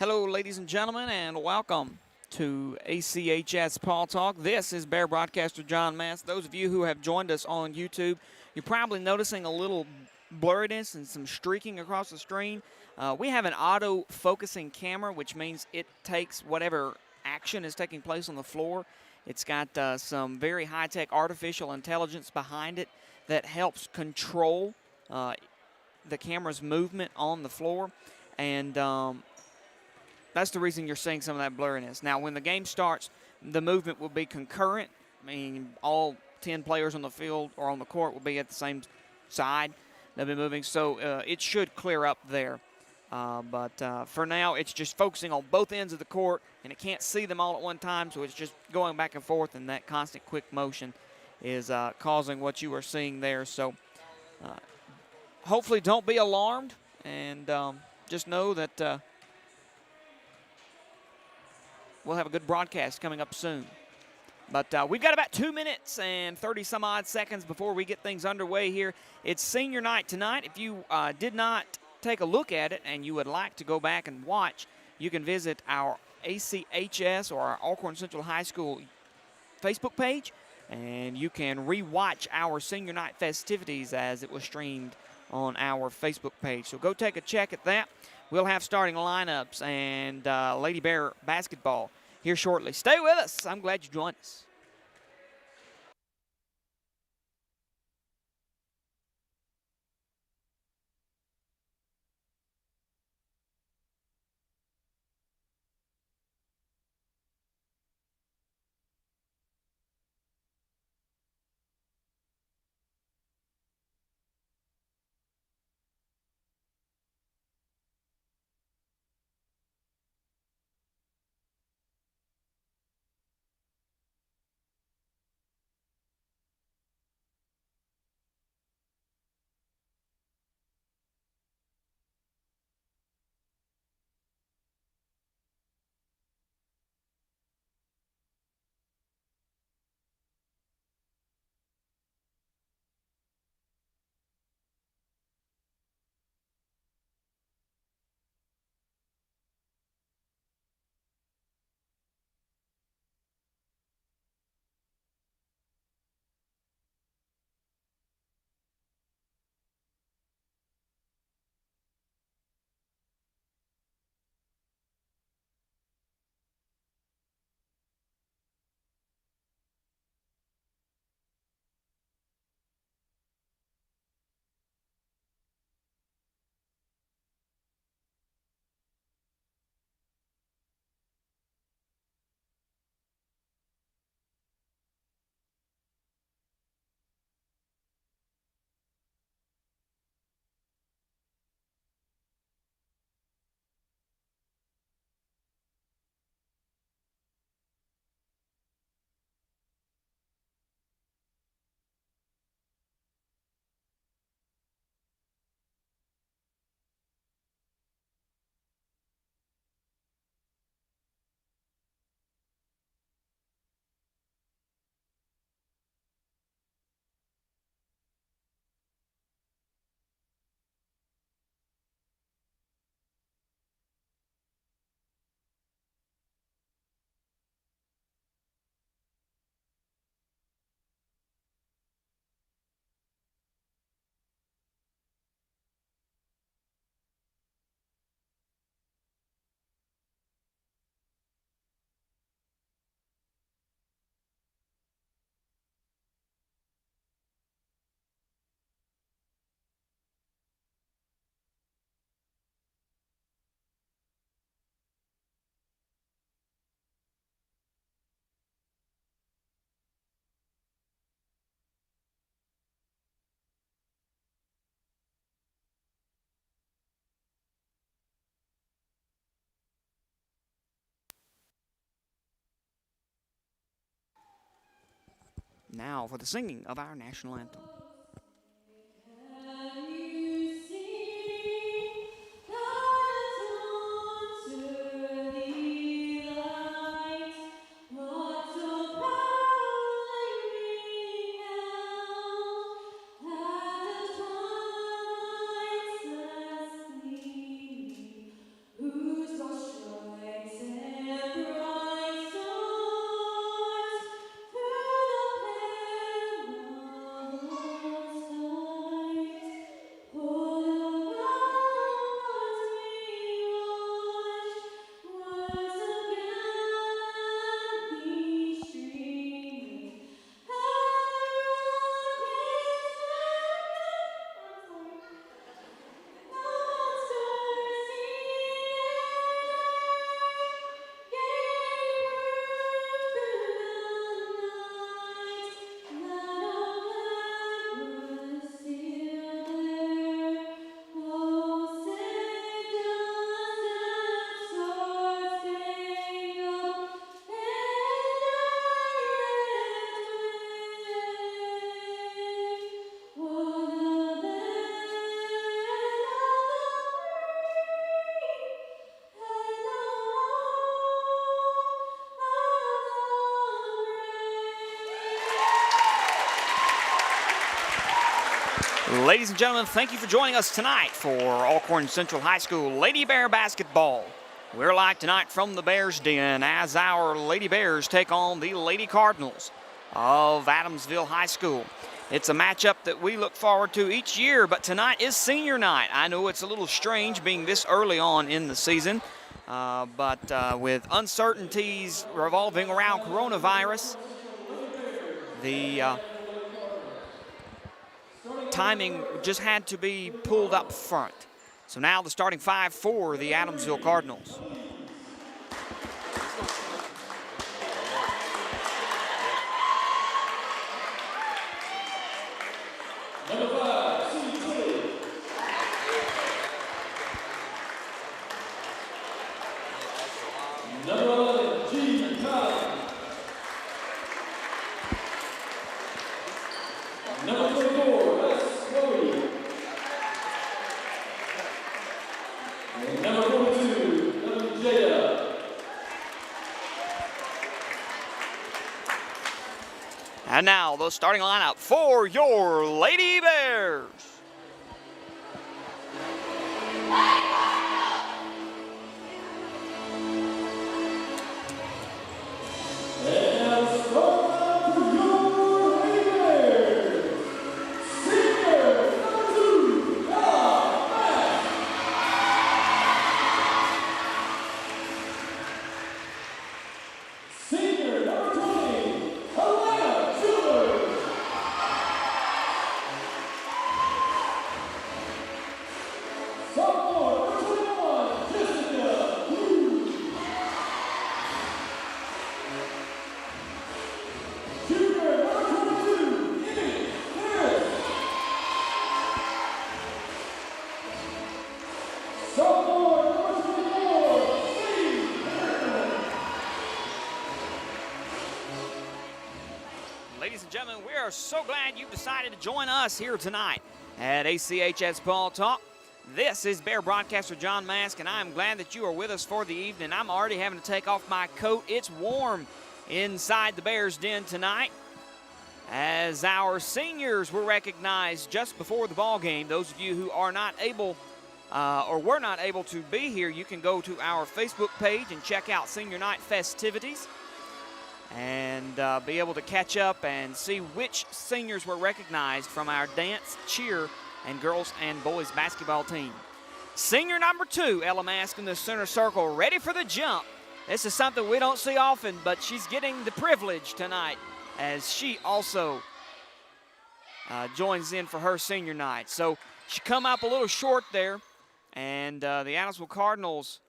Hello, ladies and gentlemen, and welcome to ACHS Paul Talk. This is Bear broadcaster John Mass. Those of you who have joined us on YouTube, you're probably noticing a little blurriness and some streaking across the screen. We have an auto-focusing camera, which means it takes whatever action is taking place on the floor. It's got some very high-tech artificial intelligence behind it that helps control the camera's movement on the floor. And that's the reason you're seeing some of that blurriness. Now, when the game starts, the movement will be concurrent. I mean, all 10 players on the field or on the court will be at the same side. They'll be moving, so it should clear up there. But for now, it's just focusing on both ends of the court, and it can't see them all at one time, so it's just going back and forth, and that constant quick motion is causing what you are seeing there. So hopefully don't be alarmed, and just know that we'll have a good broadcast coming up soon. But we've got about 2 minutes and 30-some-odd seconds before we get things underway here. It's senior night tonight. If you did not take a look at it and you would like to go back and watch, you can visit our ACHS or our Alcorn Central High School Facebook page, and you can re-watch our senior night festivities as it was streamed on our Facebook page. So go take a check at that. We'll have starting lineups and Lady Bear basketball here shortly. Stay with us. I'm glad you joined us. Now for the singing of our national anthem. Whose was Ladies and gentlemen, thank you for joining us tonight for Alcorn Central High School Lady Bear basketball. We're live tonight from the Bears Den as our Lady Bears take on the Lady Cardinals of Adamsville High School. It's a matchup that we look forward to each year, but tonight is senior night. I know it's a little strange being this early on in the season, but with uncertainties revolving around coronavirus, the timing just had to be pulled up front. So now the starting five for the Adamsville Cardinals. And now the starting lineup for your Lady Bears. Ladies and gentlemen, we are so glad you've decided to join us here tonight at ACHS Ball Talk. This is Bear broadcaster John Mask, and I'm glad that you are with us for the evening. I'm already having to take off my coat. It's warm inside the Bears Den tonight as our seniors were recognized just before the ball game. Those of you who are not able or were not able to be here, you can go to our Facebook page and check out Senior Night Festivities and be able to catch up and see which seniors were recognized from our dance, cheer, and girls and boys basketball team. Senior number 2, Ella Mask in the center circle, ready for the jump. This is something we don't see often, but she's getting the privilege tonight as she also joins in for her senior night. So she come up a little short there, and the Adamsville Cardinals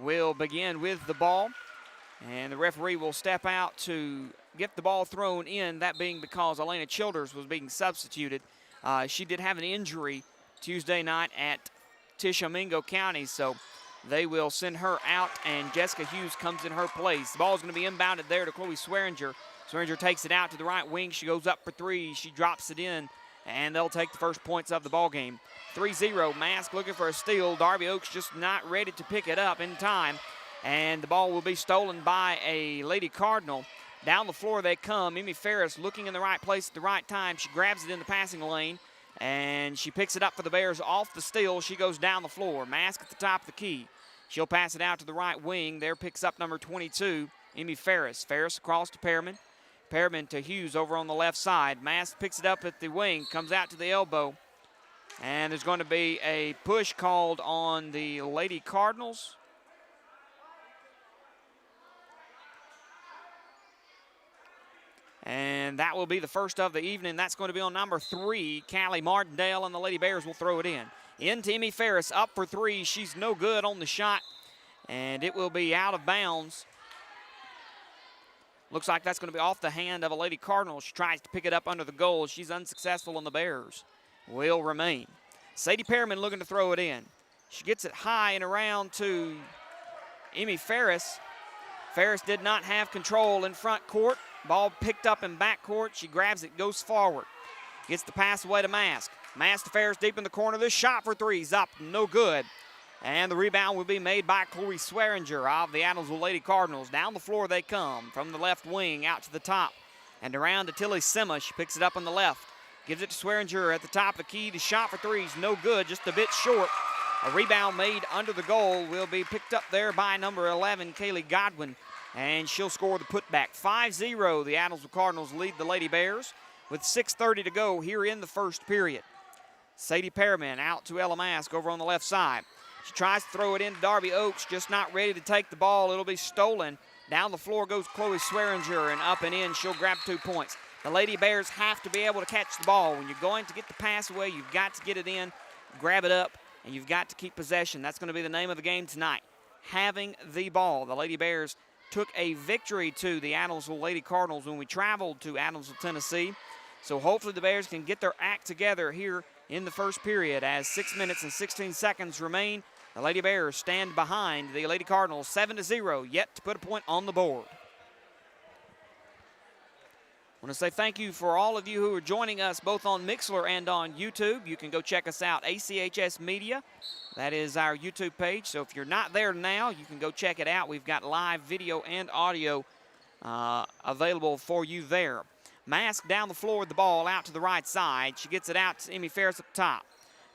will begin with the ball. And the referee will step out to get the ball thrown in, that being because Elena Childers was being substituted. She did have an injury Tuesday night at Tishomingo County, so they will send her out, and Jessica Hughes comes in her place. The ball is going to be inbounded there to Chloe Swearinger. Swearinger takes it out to the right wing. She goes up for three. She drops it in, and they'll take the first points of the ball game. 3-0, Mask looking for a steal. Darby Oaks just not ready to pick it up in time. And the ball will be stolen by a Lady Cardinal. Down the floor they come. Emmy Ferris looking in the right place at the right time. She grabs it in the passing lane, and she picks it up for the Bears off the steal. She goes down the floor. Mask at the top of the key. She'll pass it out to the right wing. There picks up number 22, Emmy Ferris. Ferris across to Pearman. Pearman to Hughes over on the left side. Mask picks it up at the wing, comes out to the elbow. And there's going to be a push called on the Lady Cardinals. And that will be the first of the evening. That's going to be on number 3, Callie Martindale, and the Lady Bears will throw it in. Into Emmy Ferris, up for 3. She's no good on the shot, and it will be out of bounds. Looks like that's going to be off the hand of a Lady Cardinal. She tries to pick it up under the goal. She's unsuccessful, and the Bears will remain. Sadie Pearman looking to throw it in. She gets it high and around to Emmy Ferris. Ferris did not have control in front court. Ball picked up in back court. She grabs it, goes forward. Gets the pass away to Mask. Mask to Ferris deep in the corner. This shot for 3 is up, no good. And the rebound will be made by Chloe Swearinger of the Adamsville Lady Cardinals. Down the floor they come from the left wing out to the top. And around to Tilly Sima. She picks it up on the left. Gives it to Swearinger at the top of the key. The shot for three is no good, just a bit short. A rebound made under the goal will be picked up there by number 11, Kaylee Godwin, and she'll score the putback. 5-0, the Adamsville Cardinals lead the Lady Bears with 6:30 to go here in the first period. Sadie Perriman out to Ella Mask over on the left side. She tries to throw it into Darby Oaks, just not ready to take the ball. It'll be stolen. Down the floor goes Chloe Swearinger, and up and in. She'll grab 2 points. The Lady Bears have to be able to catch the ball. When you're going to get the pass away, you've got to get it in, grab it up, and you've got to keep possession. That's going to be the name of the game tonight, having the ball. The Lady Bears took a victory to the Adamsville Lady Cardinals when we traveled to Adamsville, Tennessee. So hopefully the Bears can get their act together here in the first period as 6 minutes and 16 seconds remain. The Lady Bears stand behind the Lady Cardinals 7-0, yet to put a point on the board. I want to say thank you for all of you who are joining us both on Mixlr and on YouTube. You can go check us out, ACHS Media. That is our YouTube page. So if you're not there now, you can go check it out. We've got live video and audio available for you there. Mask down the floor with the ball out to the right side. She gets it out to Emmy Ferris up top.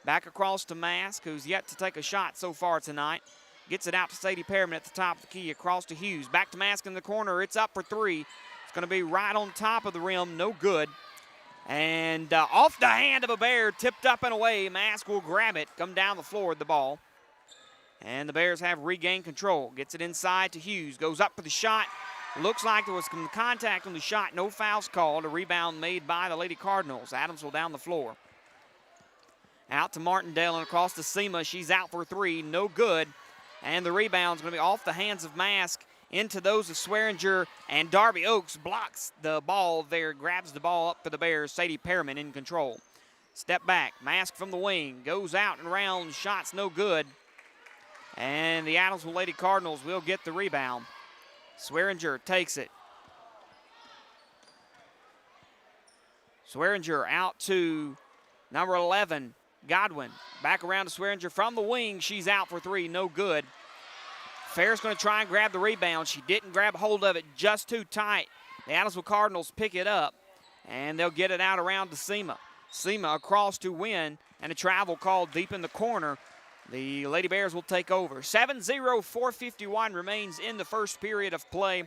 Back across to Mask, who's yet to take a shot so far tonight. Gets it out to Sadie Perriman at the top of the key, across to Hughes. Back to Mask in the corner. It's up for three. It's going to be right on top of the rim. No good. And off the hand of a Bear, tipped up and away. Mask will grab it, come down the floor with the ball. And the Bears have regained control. Gets it inside to Hughes. Goes up for the shot. Looks like there was some contact on the shot. No fouls called. A rebound made by the Lady Cardinals. Adamsville down the floor. Out to Martindale and across to Sema. She's out for three. No good. And the rebound's going to be off the hands of Mask into those of Swearinger. And Darby Oaks blocks the ball there. Grabs the ball up for the Bears. Sadie Perriman in control. Step back. Mask from the wing. Goes out and around. Shots no good. And the Adamsville Lady Cardinals will get the rebound. Swearinger takes it. Swearinger out to number 11, Godwin. Back around to Swearinger from the wing. She's out for three, no good. Fair's going to try and grab the rebound. She didn't grab hold of it, just too tight. The Adamsville Cardinals pick it up, and they'll get it out around to Sema. Sema across to Wynn, and a travel call deep in the corner. The Lady Bears will take over. 7-0, 4:51 remains in the first period of play.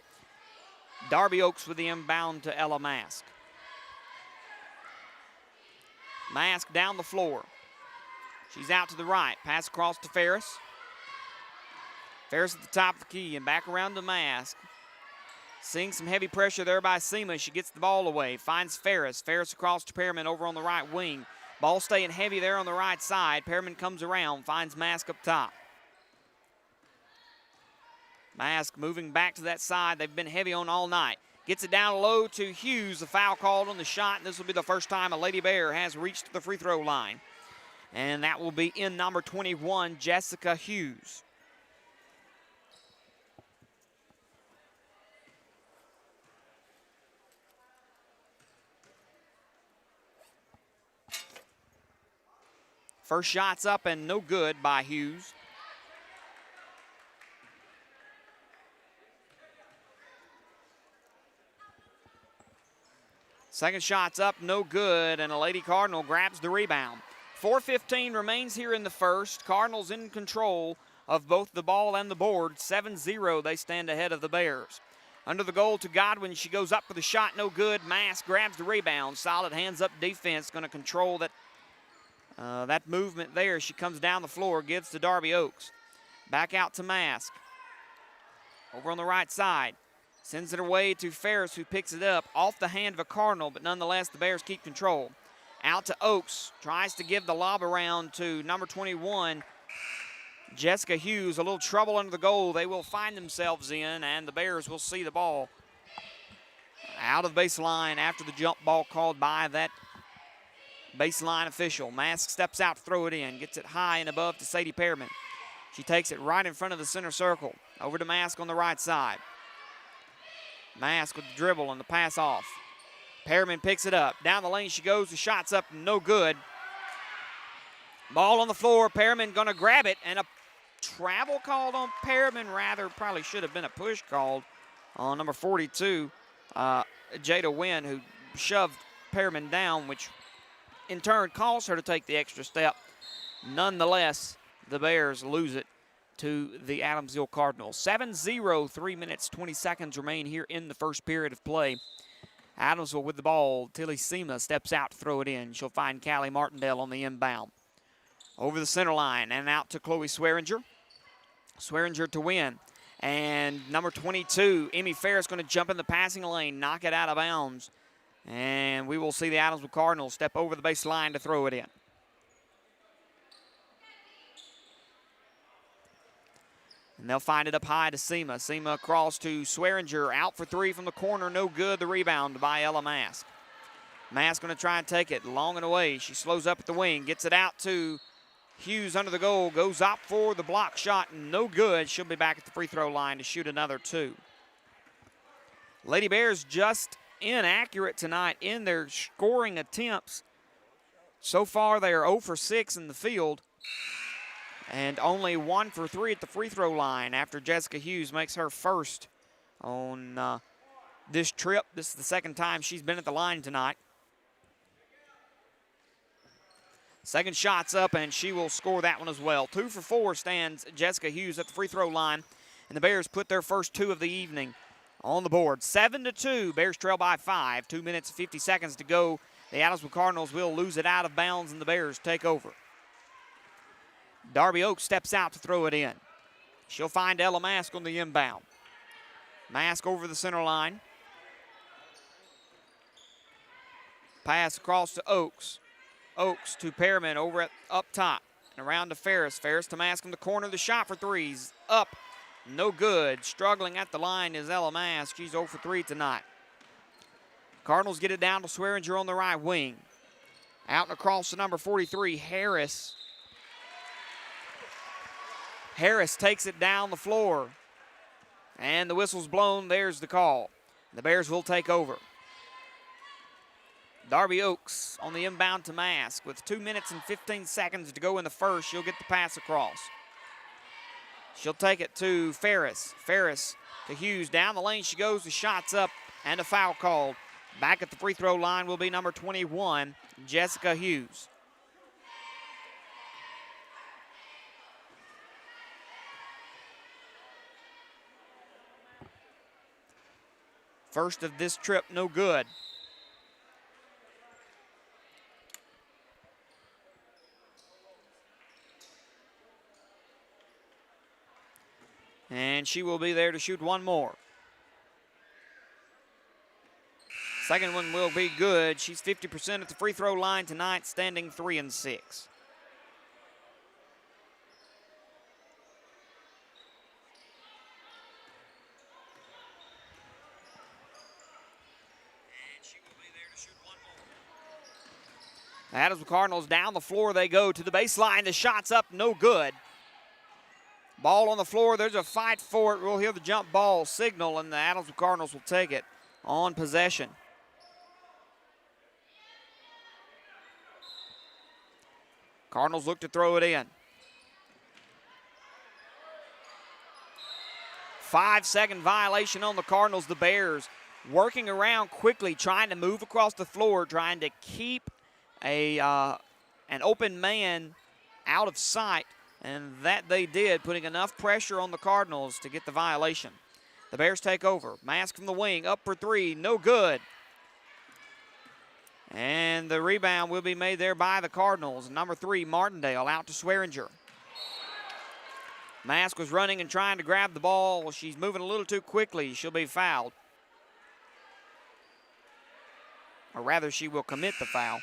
Darby Oaks with the inbound to Ella Mask. Mask down the floor. She's out to the right. Pass across to Ferris. Ferris at the top of the key and back around to Mask. Seeing some heavy pressure there by Sema. She gets the ball away. Finds Ferris. Ferris across to Perriman over on the right wing. Ball staying heavy there on the right side. Perriman comes around. Finds Mask up top. Mask moving back to that side. They've been heavy on all night. Gets it down low to Hughes. A foul called on the shot. And this will be the first time a Lady Bear has reached the free throw line. And that will be in number 21, Jessica Hughes. First shot's up and no good by Hughes. Second shot's up, no good, and a Lady Cardinal grabs the rebound. 4:15 remains here in the first. Cardinals in control of both the ball and the board. 7-0, they stand ahead of the Bears. Under the goal to Godwin, she goes up for the shot, no good. Mask grabs the rebound. Solid hands-up defense, going to control that movement there. She comes down the floor, gives to Darby Oaks. Back out to Mask. Over on the right side. Sends it away to Ferris, who picks it up off the hand of a Cardinal, but nonetheless, the Bears keep control. Out to Oaks. Tries to give the lob around to number 21, Jessica Hughes. A little trouble under the goal they will find themselves in, and the Bears will see the ball out of the baseline after the jump ball called by that baseline official. Mask steps out to throw it in. Gets it high and above to Sadie Perriman. She takes it right in front of the center circle. Over to Mask on the right side. Mask with the dribble and the pass off. Perriman picks it up. Down the lane she goes. The shot's up, no good. Ball on the floor. Perriman going to grab it, and a travel called on Perriman. Rather, probably should have been a push called on number 42, Jada Wynn, who shoved Perriman down, which in turn caused her to take the extra step. Nonetheless, the Bears lose it to the Adamsville Cardinals. 7-0, 3 minutes, 20 seconds remain here in the first period of play. Adamsville with the ball. Tilly Sema steps out to throw it in. She'll find Callie Martindale on the inbound. Over the center line and out to Chloe Swearinger. Swearinger to win. And number 22, Emmy Ferris, going to jump in the passing lane, knock it out of bounds. And we will see the Adamsville Cardinals step over the baseline to throw it in. And they'll find it up high to Sema. Sema across to Swearinger, out for three from the corner, no good. The rebound by Ella Mask. Mask going to try and take it long and away. She slows up at the wing, gets it out to Hughes under the goal, goes up for the block shot, no good. She'll be back at the free throw line to shoot another two. Lady Bears just inaccurate tonight in their scoring attempts. So far, they are 0 for 6 in the field and only 1 for 3 at the free throw line after Jessica Hughes makes her first on this trip. This is the second time she's been at the line tonight. Second shot's up, and she will score that one as well. 2 for 4 stands Jessica Hughes at the free throw line, and the Bears put their first two of the evening on the board. 7-2, Bears trail by 5. 2 minutes and 50 seconds to go. The Adamsville Cardinals will lose it out of bounds, and the Bears take over. Darby Oaks steps out to throw it in. She'll find Ella Mask on the inbound. Mask over the center line. Pass across to Oaks. Oaks to Pearman over up top and around to Ferris. Ferris to Mask in the corner. The shot for threes. Up. No good. Struggling at the line is Ella Mask. She's 0 for 3 tonight. Cardinals get it down to Swearinger on the right wing. Out and across to number 43, Harris. Harris takes it down the floor. And the whistle's blown. There's the call. The Bears will take over. Darby Oaks on the inbound to Mask with 2 minutes and 15 seconds to go in the first. She'll get the pass across. She'll take it to Ferris. Ferris to Hughes. Down the lane she goes. The shot's up and a foul called. Back at the free throw line will be number 21, Jessica Hughes. First of this trip, no good. And she will be there to shoot one more. Second one will be good. She's 50% at the free throw line tonight, standing 3-6. The Adamsville Cardinals down the floor they go to the baseline. The shot's up, no good. Ball on the floor. There's a fight for it. We'll hear the jump ball signal, and the Adamsville Cardinals will take it on possession. Cardinals look to throw it in. 5-second violation on the Cardinals. The Bears working around quickly, trying to move across the floor, trying to keep an open man out of sight, and that they did, putting enough pressure on the Cardinals to get the violation. The Bears take over. Mask from the wing, up for three, no good. And the rebound will be made there by the Cardinals. Number 3, Martindale, out to Swearinger. Mask was running and trying to grab the ball. She's moving a little too quickly. She'll be fouled. Or rather, she will commit the foul.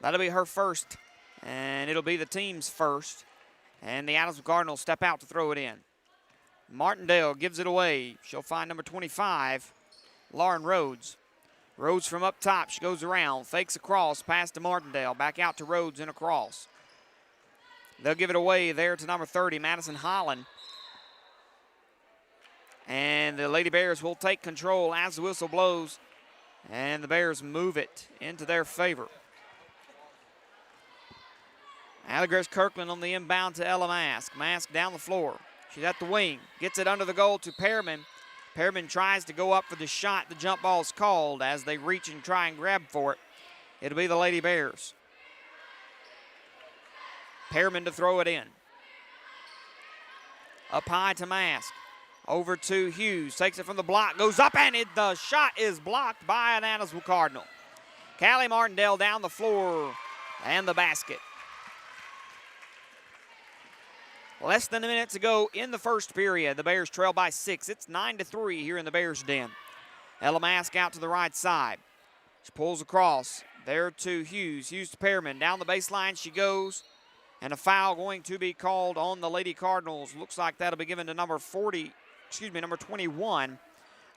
That'll be her first, and it'll be the team's first. And the Adamsville Cardinals step out to throw it in. Martindale gives it away. She'll find number 25, Lauren Rhodes. Rhodes from up top. She goes around, fakes across, pass to Martindale. Back out to Rhodes and across. They'll give it away there to number 30, Madison Holland. And the Lady Bears will take control as the whistle blows. And the Bears move it into their favor. Allegres Kirkland on the inbound to Ella Mask. Mask down the floor. She's at the wing. Gets it under the goal to Pearman. Pearman tries to go up for the shot. The jump ball is called as they reach and try and grab for it. It'll be the Lady Bears. Pearman to throw it in. Up high to Mask. Over to Hughes. Takes it from the block. Goes up, and the shot is blocked by an Adamsville Cardinal. Callie Martindale down the floor and the basket. Less than a minute to go in the first period. The Bears trail by 6. It's 9-3 here in the Bears' den. Ella Mask out to the right side. She pulls across. There to Hughes. Hughes to Pearman. Down the baseline she goes. And a foul going to be called on the Lady Cardinals. Looks like that'll be given to number 21,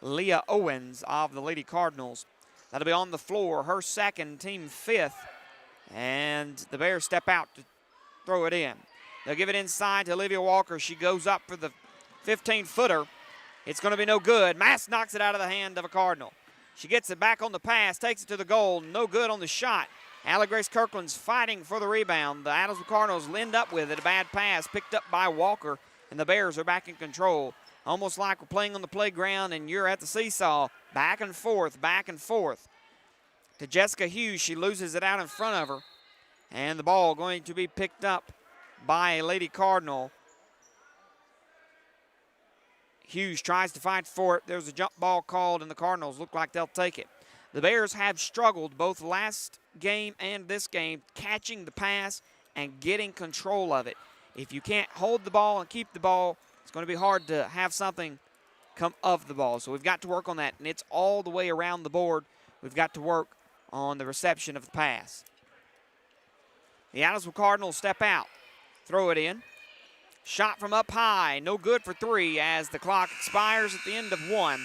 Leah Owens of the Lady Cardinals. That'll be on the floor, her second, team 5th. And the Bears step out to throw it in. They'll give it inside to Olivia Walker. She goes up for the 15-footer. It's going to be no good. Mask knocks it out of the hand of a Cardinal. She gets it back on the pass, takes it to the goal. No good on the shot. Allie Grace Kirkland's fighting for the rebound. The Adamsville Cardinals end up with it. A bad pass picked up by Walker, and the Bears are back in control. Almost like we're playing on the playground and you're at the seesaw. Back and forth, back and forth. To Jessica Hughes, she loses it out in front of her. And the ball going to be picked up by a Lady Cardinal. Hughes tries to fight for it. There's a jump ball called, and the Cardinals look like they'll take it. The Bears have struggled both last game and this game catching the pass and getting control of it. If you can't hold the ball and keep the ball, it's going to be hard to have something come of the ball. So we've got to work on that, and it's all the way around the board. We've got to work on the reception of the pass. The Adamsville Cardinals step out, throw it in. Shot from up high, no good for 3 as the clock expires at the end of 1.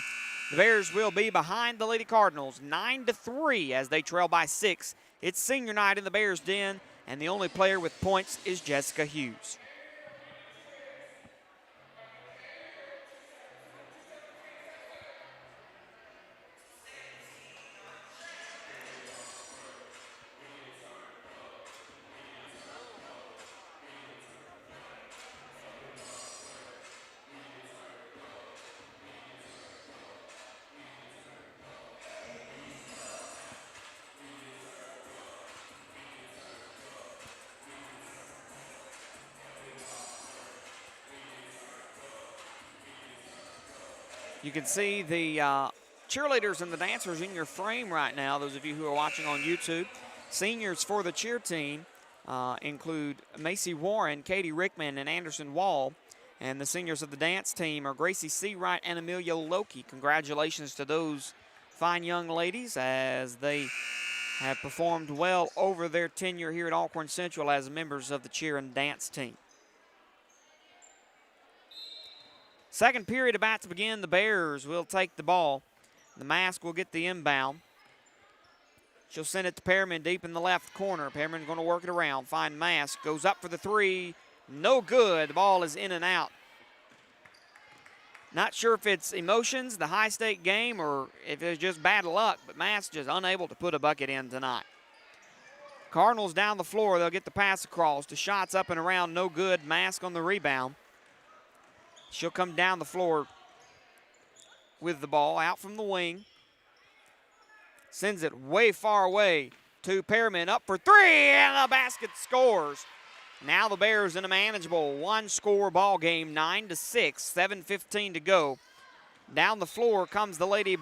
The Bears will be behind the Lady Cardinals 9-3 as they trail by 6. It's senior night in the Bears' den, and the only player with points is Jessica Hughes. You can see the cheerleaders and the dancers in your frame right now, those of you who are watching on YouTube. Seniors for the cheer team include Macy Warren, Katie Rickman, and Anderson Wall. And the seniors of the dance team are Gracie Seawright and Amelia Loki. Congratulations to those fine young ladies as they have performed well over their tenure here at Alcorn Central as members of the cheer and dance team. Second period about to begin. The Bears will take the ball. The Mask will get the inbound. She'll send it to Pearman deep in the left corner. Pearman's going to work it around. Find Mask. Goes up for the 3. No good. The ball is in and out. Not sure if it's emotions, the high-stake game, or if it's just bad luck, but Mask just unable to put a bucket in tonight. Cardinals down the floor. They'll get the pass across. The shot's up and around. No good. Mask on the rebound. She'll come down the floor with the ball out from the wing. Sends it way far away to Pearman. Up for 3, and the basket scores. Now the Bears in a manageable one-score ball game, 9-6, 7:15 to go. Down the floor comes the Lady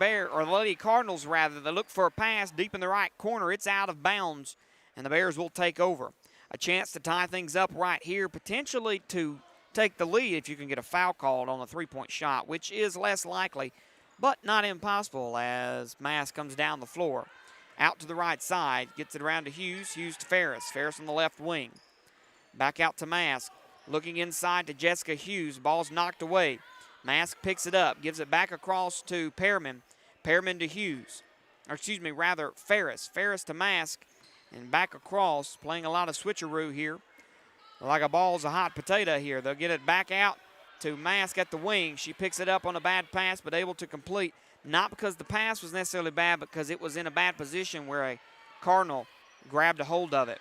Cardinals rather. They look for a pass deep in the right corner. It's out of bounds, and the Bears will take over. A chance to tie things up right here, potentially to take the lead if you can get a foul called on a three-point shot, which is less likely, but not impossible as Mask comes down the floor. Out to the right side, gets it around to Hughes. Hughes to Ferris. Ferris on the left wing. Back out to Mask. Looking inside to Jessica Hughes. Ball's knocked away. Mask picks it up, gives it back across to Pearman. Pearman to Hughes. Ferris. Ferris to Mask. And back across, playing a lot of switcheroo here. Like a ball's a hot potato here. They'll get it back out to Mask at the wing. She picks it up on a bad pass, but able to complete. Not because the pass was necessarily bad, because it was in a bad position where a Cardinal grabbed a hold of it.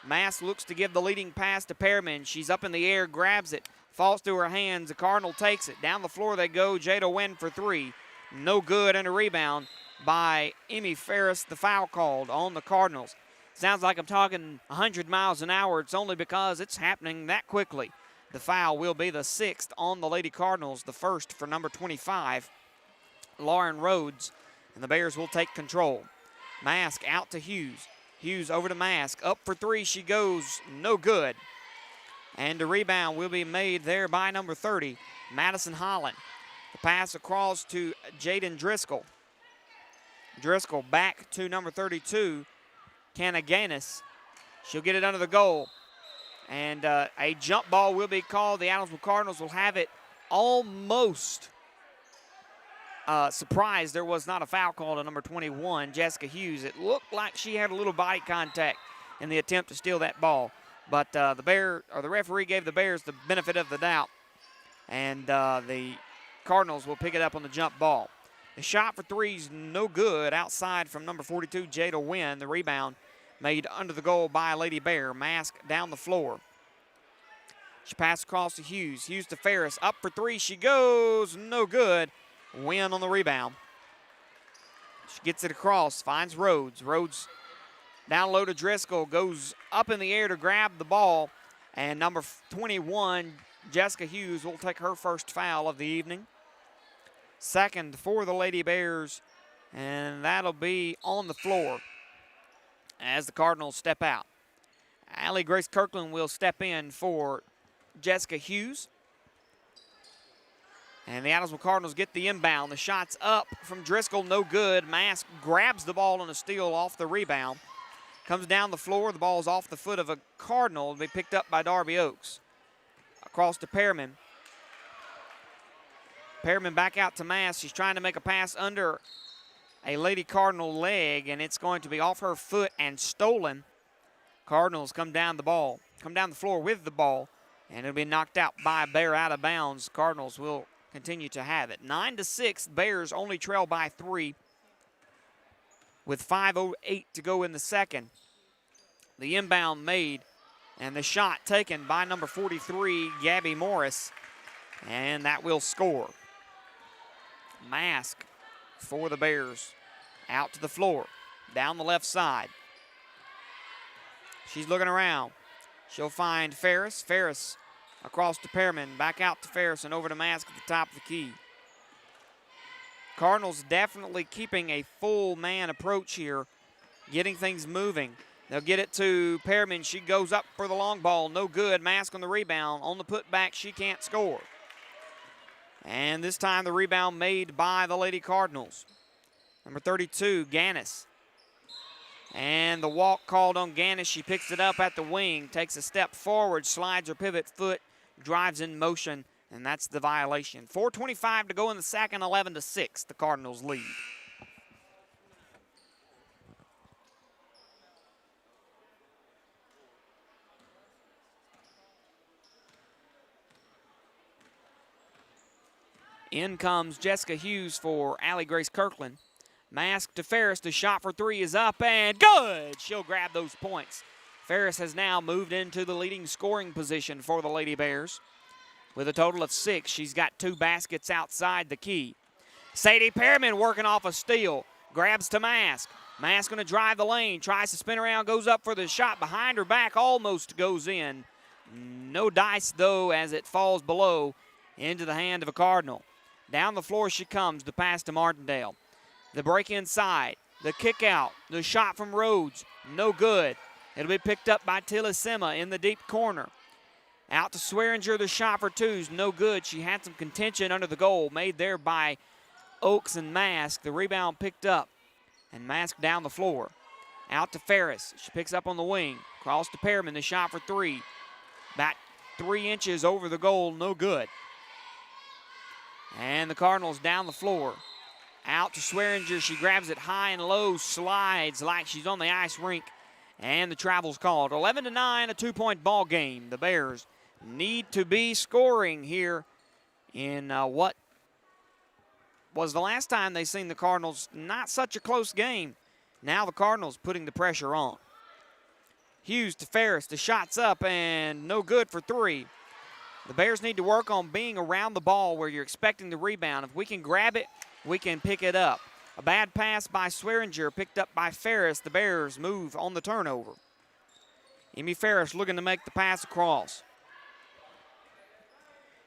Mask looks to give the leading pass to Pearman. She's up in the air, grabs it, falls through her hands. The Cardinal takes it. Down the floor they go. Jada Wynn for 3. No good, and a rebound by Emmy Ferris, the foul called on the Cardinals. Sounds like I'm talking 100 miles an hour. It's only because it's happening that quickly. The foul will be the 6th on the Lady Cardinals, the first for number 25, Lauren Rhodes, and the Bears will take control. Mask out to Hughes. Hughes over to Mask. Up for three she goes. No good. And the rebound will be made there by number 30, Madison Holland. The pass across to Jaden Driscoll. Driscoll back to number 32, Kanaganis. She'll get it under the goal. And a jump ball will be called. The Adamsville Cardinals will have it. Almost surprised there was not a foul call to number 21, Jessica Hughes. It looked like she had a little body contact in the attempt to steal that ball. But the referee gave the Bears the benefit of the doubt. And the Cardinals will pick it up on the jump ball. The shot for three is no good outside from number 42, Jada Wynn. The rebound made under the goal by Lady Bear. Mask down the floor. She passed across to Hughes. Hughes to Ferris. Up for three she goes. No good. Wynn on the rebound. She gets it across. Finds Rhodes. Rhodes down low to Driscoll. Goes up in the air to grab the ball. And number 21, Jessica Hughes, will take her first foul of the evening. Second for the Lady Bears, and that'll be on the floor as the Cardinals step out. Allie Grace Kirkland will step in for Jessica Hughes. And the Adamsville Cardinals get the inbound. The shot's up from Driscoll, no good. Mask grabs the ball on a steal off the rebound. Comes down the floor. The ball's off the foot of a Cardinal. It'll be picked up by Darby Oaks. Across to Pearman. Pearman back out to Mask. She's trying to make a pass under a Lady Cardinal leg, and it's going to be off her foot and stolen. Cardinals come down the floor with the ball, and it'll be knocked out by Bear out of bounds. Cardinals will continue to have it. 9-6, Bears only trail by 3 with 5:08 to go in the second. The inbound made, and the shot taken by number 43, Gabby Morris, and that will score. Mask for the Bears. Out to the floor. Down the left side. She's looking around. She'll find Ferris. Ferris across to Pearman. Back out to Ferris and over to Mask at the top of the key. Cardinals definitely keeping a full man approach here. Getting things moving. They'll get it to Pearman. She goes up for the long ball. No good. Mask on the rebound. On the putback, she can't score. And this time the rebound made by the Lady Cardinals. Number 32, Gannis. And the walk called on Gannis. She picks it up at the wing, takes a step forward, slides her pivot foot, drives in motion, and that's the violation. 4:25 to go in the second, 11-6, the Cardinals lead. In comes Jessica Hughes for Allie Grace Kirkland. Mask to Ferris. The shot for three is up and good. She'll grab those points. Ferris has now moved into the leading scoring position for the Lady Bears. With a total of 6, she's got 2 baskets outside the key. Sadie Pearman working off a steal. Grabs to Mask. Mask going to drive the lane. Tries to spin around. Goes up for the shot. Behind her back. Almost goes in. No dice, though, as it falls below into the hand of a Cardinal. Down the floor she comes. The pass to Martindale. The break inside. The kick out. The shot from Rhodes. No good. It'll be picked up by Tillisima in the deep corner. Out to Swearinger. The shot for two's no good. She had some contention under the goal. Made there by Oaks and Mask. The rebound picked up. And Mask down the floor. Out to Ferris. She picks up on the wing. Cross to Pearman. The shot for 3. Back 3 inches over the goal. No good. And the Cardinals down the floor. Out to Swearinger. She grabs it high and low. Slides like she's on the ice rink. And the travel's called. 11-9, a 2-point ball game. The Bears need to be scoring here in what was the last time they seen the Cardinals. Not such a close game. Now the Cardinals putting the pressure on. Hughes to Ferris. The shot's up and no good for 3. The Bears need to work on being around the ball where you're expecting the rebound. If we can grab it, we can pick it up. A bad pass by Swearinger, picked up by Ferris. The Bears move on the turnover. Emmy Ferris looking to make the pass across.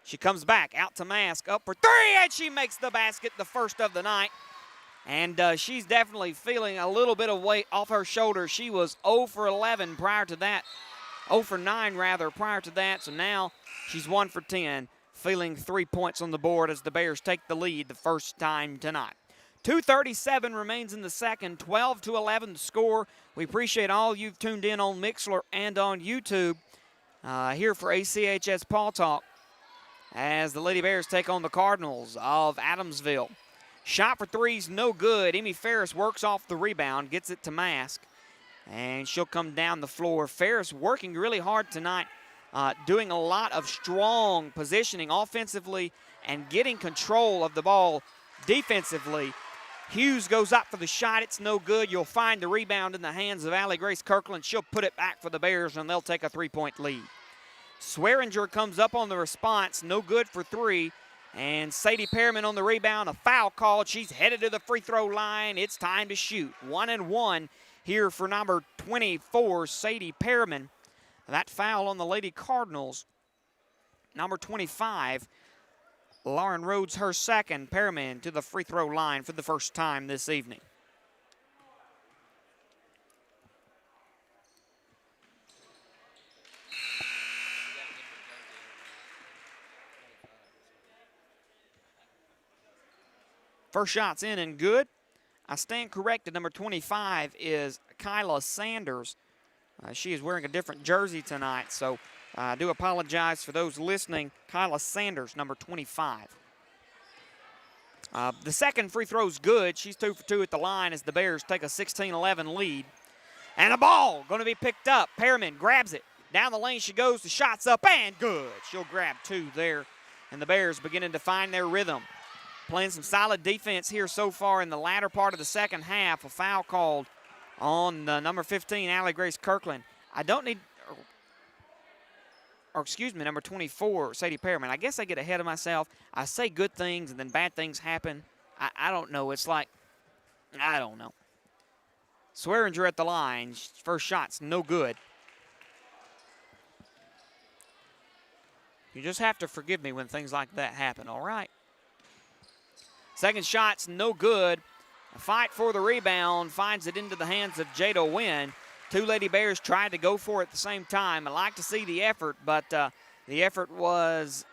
She comes back out to Mask, up for three, and she makes the basket, the first of the night. And she's definitely feeling a little bit of weight off her shoulders. She was 0 for 11 prior to that. 0 for 9, rather, prior to that. So now she's 1 for 10, feeling 3 points on the board as the Bears take the lead the first time tonight. 2:37 remains in the second, 12-11 the score. We appreciate all you've tuned in on Mixlr and on YouTube here for ACHS Paul Talk as the Lady Bears take on the Cardinals of Adamsville. Shot for threes, no good. Emmy Ferris works off the rebound, gets it to Mask, and she'll come down the floor. Ferris working really hard tonight, doing a lot of strong positioning offensively and getting control of the ball defensively. Hughes goes up for the shot. It's no good. You'll find the rebound in the hands of Allie Grace Kirkland. She'll put it back for the Bears, and they'll take a 3-point lead. Swearinger comes up on the response. No good for 3. And Sadie Pearman on the rebound. A foul called. She's headed to the free throw line. It's time to shoot. 1-1 here for number 24, Sadie Pearman. That foul on the Lady Cardinals. Number 25, Lauren Rhodes, her second. Pearman to the free throw line for the first time this evening. First shot's in and good. I stand corrected. Number 25 is Kyla Sanders. She is wearing a different jersey tonight, so I do apologize for those listening. Kyla Sanders, number 25. The second free throw's good. She's 2 for 2 at the line as the Bears take a 16-11 lead. And a ball going to be picked up. Pearman grabs it. Down the lane she goes. The shot's up and good. She'll grab 2 there. And the Bears beginning to find their rhythm. Playing some solid defense here so far in the latter part of the second half. A foul called on number 15, Allie Grace Kirkland. I don't need, or excuse me, number 24, Sadie Pearman. I guess I get ahead of myself. I say good things and then bad things happen. I don't know. It's like, I don't know. Swearinger at the line. First shot's no good. You just have to forgive me when things like that happen, all right? Second shot's no good. A fight for the rebound, finds it into the hands of Jada Wynn. 2 Lady Bears tried to go for it at the same time. I like to see the effort, but the effort was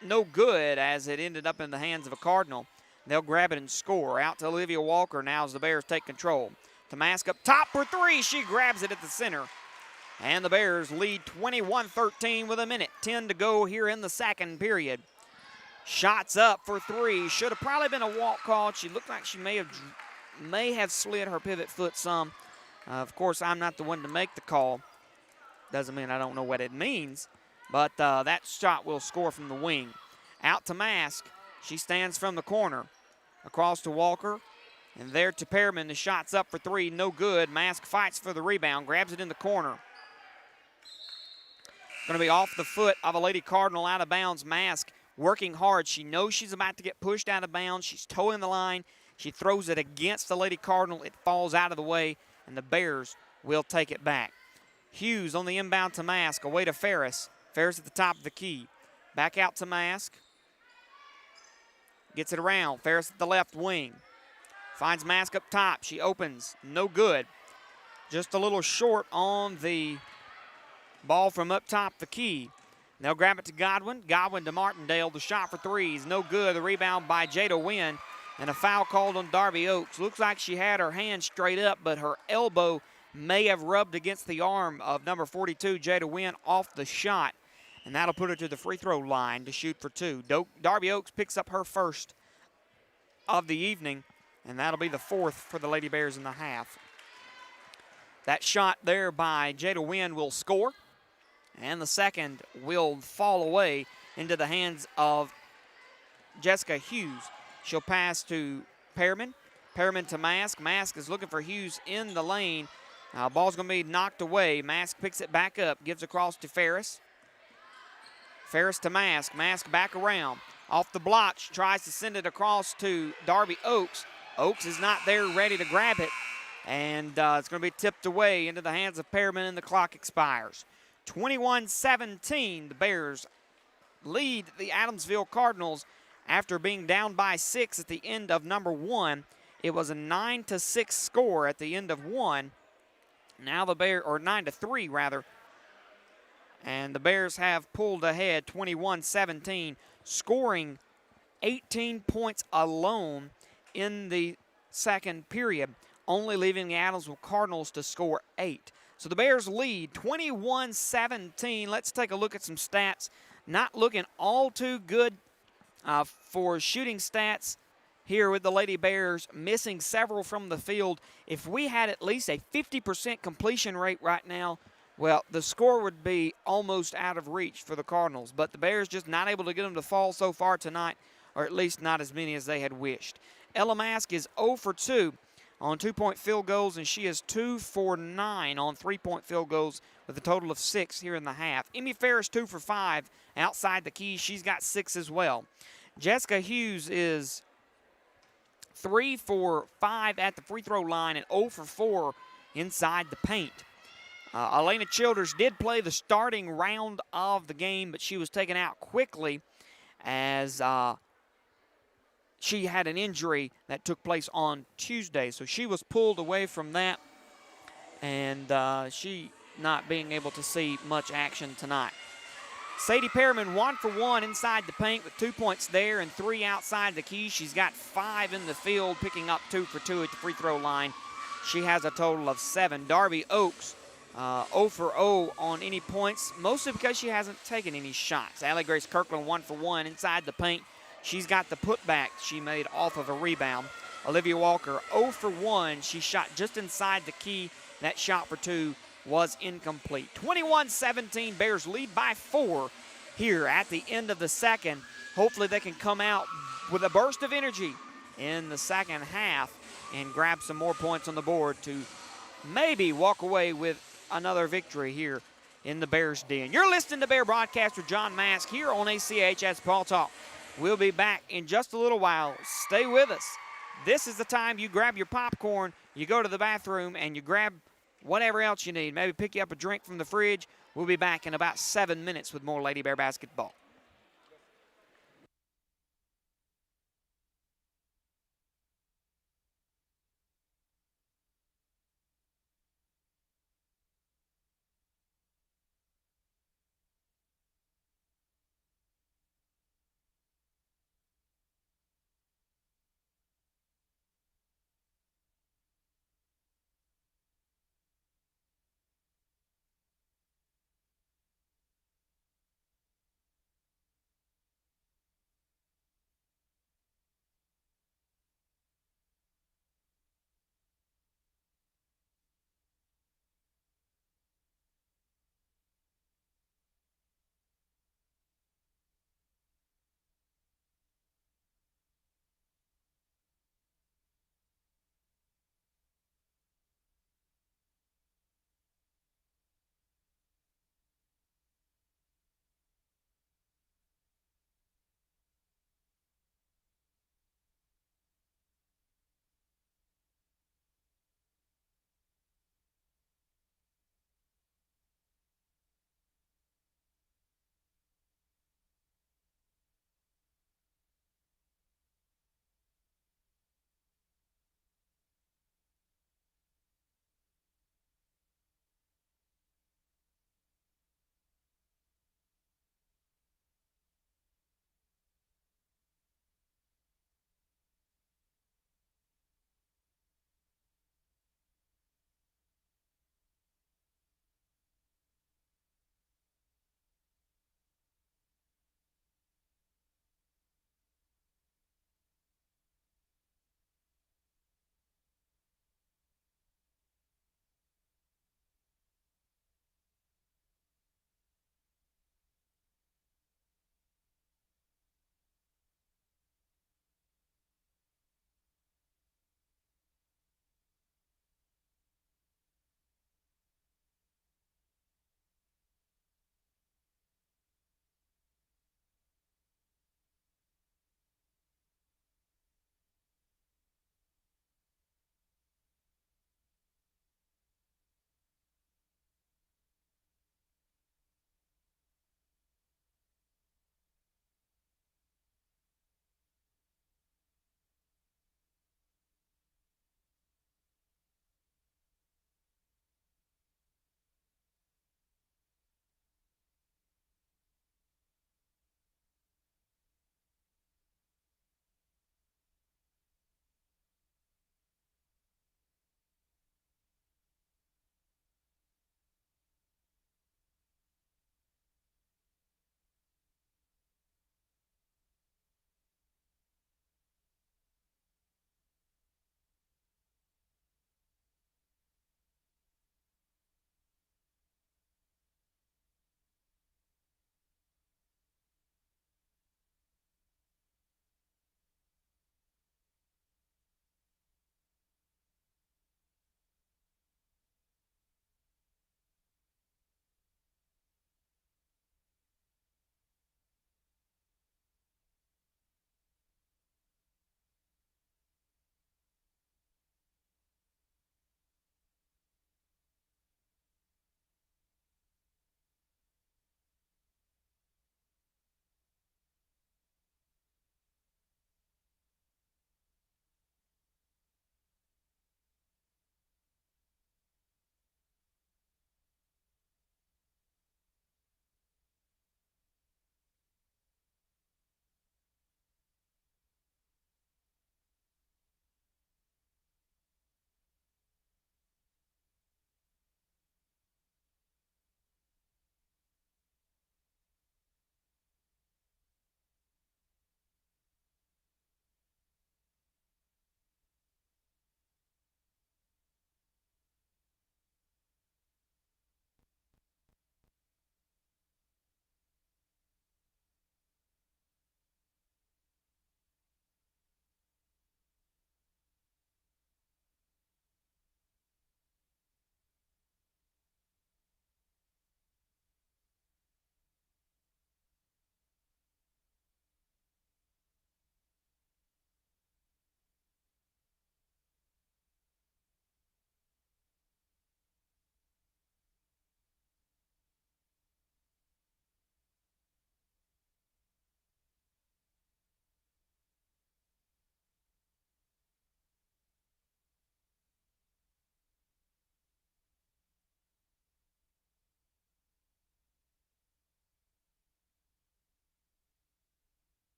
no good as it ended up in the hands of a Cardinal. They'll grab it and score. Out to Olivia Walker now as the Bears take control. Tamask up top for 3. She grabs it at the center. And the Bears lead 21-13 with 1:10 to go here in the second period. Shots up for 3. Should have probably been a walk called. She looked like she may have slid her pivot foot some. Of course, I'm not the one to make the call. Doesn't mean I don't know what it means. But that shot will score from the wing. Out to Mask. She stands from the corner. Across to Walker. And there to Pearman. The shot's up for 3. No good. Mask fights for the rebound. Grabs it in the corner. Going to be off the foot of a Lady Cardinal, out of bounds. Mask working hard. She knows she's about to get pushed out of bounds. She's toeing the line. She throws it against the Lady Cardinal. It falls out of the way, and the Bears will take it back. Hughes on the inbound to Mask. Away to Ferris. Ferris at the top of the key. Back out to Mask. Gets it around. Ferris at the left wing. Finds Mask up top. She opens. No good. Just a little short on the ball from up top the key. They'll grab it to Godwin. Godwin to Martindale. The shot for 3 is no good. The rebound by Jada Wynn. And a foul called on Darby Oaks. Looks like she had her hand straight up, but her elbow may have rubbed against the arm of number 42, Jada Wynn, off the shot. And that'll put her to the free throw line to shoot for 2. Darby Oaks picks up her first of the evening, and that'll be the 4th for the Lady Bears in the half. That shot there by Jada Wynn will score. And the second will fall away into the hands of Jessica Hughes. She'll pass to Pearman. Pearman to Mask. Mask is looking for Hughes in the lane. Ball's going to be knocked away. Mask picks it back up, gives across to Ferris. Ferris to Mask. Mask back around. Off the block, she tries to send it across to Darby Oaks. Oaks is not there ready to grab it, and it's going to be tipped away into the hands of Pearman, and the clock expires. 21-17, the Bears lead the Adamsville Cardinals after being down by 6 at the end of number 1. It was a 9-6 score at the end of 1. Now the Bears, or 9-3 rather, and the Bears have pulled ahead 21-17, scoring 18 points alone in the second period, only leaving the Adamsville Cardinals to score 8. So the Bears lead 21-17. Let's take a look at some stats. Not looking all too good for shooting stats here with the Lady Bears, missing several from the field. If we had at least a 50% completion rate right now, well, the score would be almost out of reach for the Cardinals. But the Bears just not able to get them to fall so far tonight, or at least not as many as they had wished. Ella Mask is 0 for 2 on 2-point field goals, and she is 2 for 9 on 3-point field goals with a total of 6 here in the half. Emmy Ferris 2 for 5 outside the key. She's got 6 as well. Jessica Hughes is 3 for 5 at the free throw line and 0 for 4 inside the paint. Elena Childers did play the starting round of the game, but she was taken out quickly as she had an injury that took place on Tuesday. So she was pulled away from that, and she not being able to see much action tonight. Sadie Pearman 1 for 1 inside the paint with 2 points there and 3 outside the key. She's got 5 in the field, picking up 2 for 2 at the free throw line. She has a total of 7. Darby Oaks 0 for 0 on any points, mostly because she hasn't taken any shots. Allie Grace Kirkland 1 for 1 inside the paint. She's got the putback she made off of a rebound. Olivia Walker 0 for 1. She shot just inside the key. That shot for 2 was incomplete. 21-17, Bears lead by 4 here at the end of the second. Hopefully they can come out with a burst of energy in the second half and grab some more points on the board to maybe walk away with another victory here in the Bears Den. You're listening to Bear broadcaster John Mask here on ACHS Ball Talk. We'll be back in just a little while. Stay with us. This is the time you grab your popcorn, you go to the bathroom, and you grab whatever else you need. Maybe pick you up a drink from the fridge. We'll be back in about 7 minutes with more Lady Bear basketball.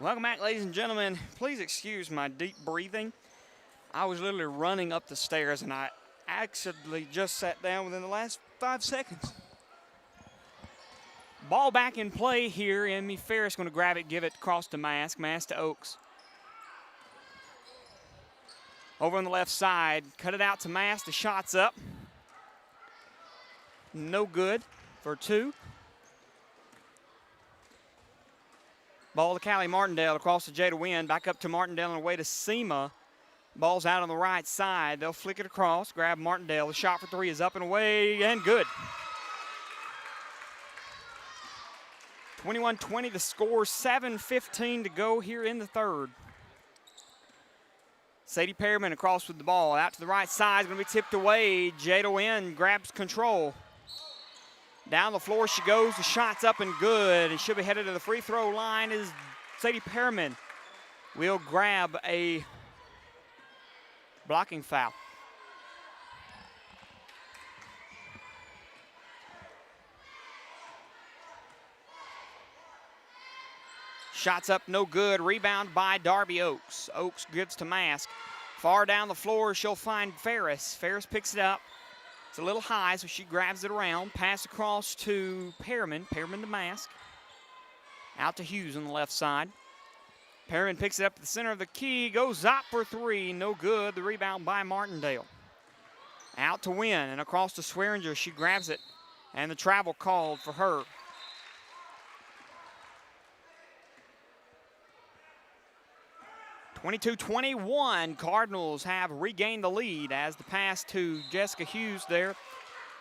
Welcome back, ladies and gentlemen. Please excuse my deep breathing. I was literally running up the stairs, and I accidentally just sat down within the last 5 seconds. Ball back in play here. Emmy Ferris going to grab it, give it across to Mask. Mask to Oaks. Over on the left side, cut it out to Mask. The shot's up. No good for 2. Ball to Callie Martindale across to Jada Wynn. Back up to Martindale and away to Sema. Ball's out on the right side. They'll flick it across, grab Martindale. The shot for 3 is up and away and good. 21-20 the score, 7:15 to go here in the third. Sadie Perriman across with the ball. Out to the right side, going to be tipped away. Jada Wynn grabs control. Down the floor she goes. The shot's up and good. And she'll be headed to the free throw line as Sadie Perriman will grab a blocking foul. Shots up, no good. Rebound by Darby Oaks. Oaks gives to Mask. Far down the floor, she'll find Ferris. Ferris picks it up. It's a little high, so she grabs it around. Pass across to Perriman. Perriman to Mask. Out to Hughes on the left side. Perriman picks it up at the center of the key. Goes up for 3. No good. The rebound by Martindale. Out to Wynn and across to Swearinger. She grabs it. And the travel called for her. (22-21). Cardinals have regained the lead as the pass to Jessica Hughes there.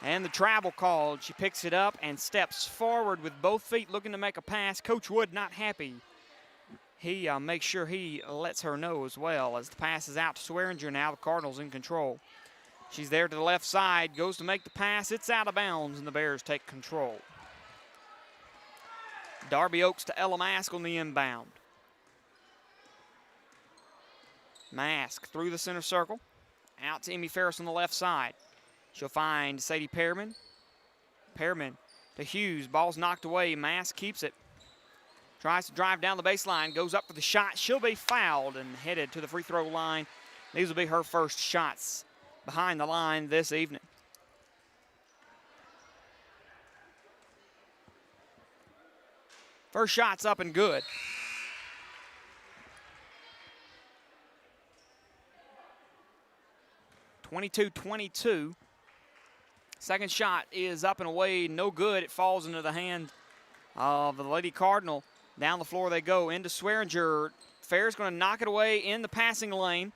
And the travel called. She picks it up and steps forward with both feet looking to make a pass. Coach Wood not happy. He makes sure he lets her know as well as the pass is out to Swearinger. Now the Cardinals in control. She's there to the left side, goes to make the pass. It's out of bounds and the Bears take control. Darby Oaks to Ella Mask on the inbound. Mask through the center circle. Out to Emmy Ferris on the left side. She'll find Sadie Perriman. Perriman to Hughes. Ball's knocked away. Mask keeps it. Tries to drive down the baseline. Goes up for the shot. She'll be fouled and headed to the free throw line. These will be her first shots behind the line this evening. First shot's up and good. (22-22). Second shot is up and away, no good. It falls into the hand of the Lady Cardinal. Down the floor they go into Swearinger. Fair's going to knock it away in the passing lane.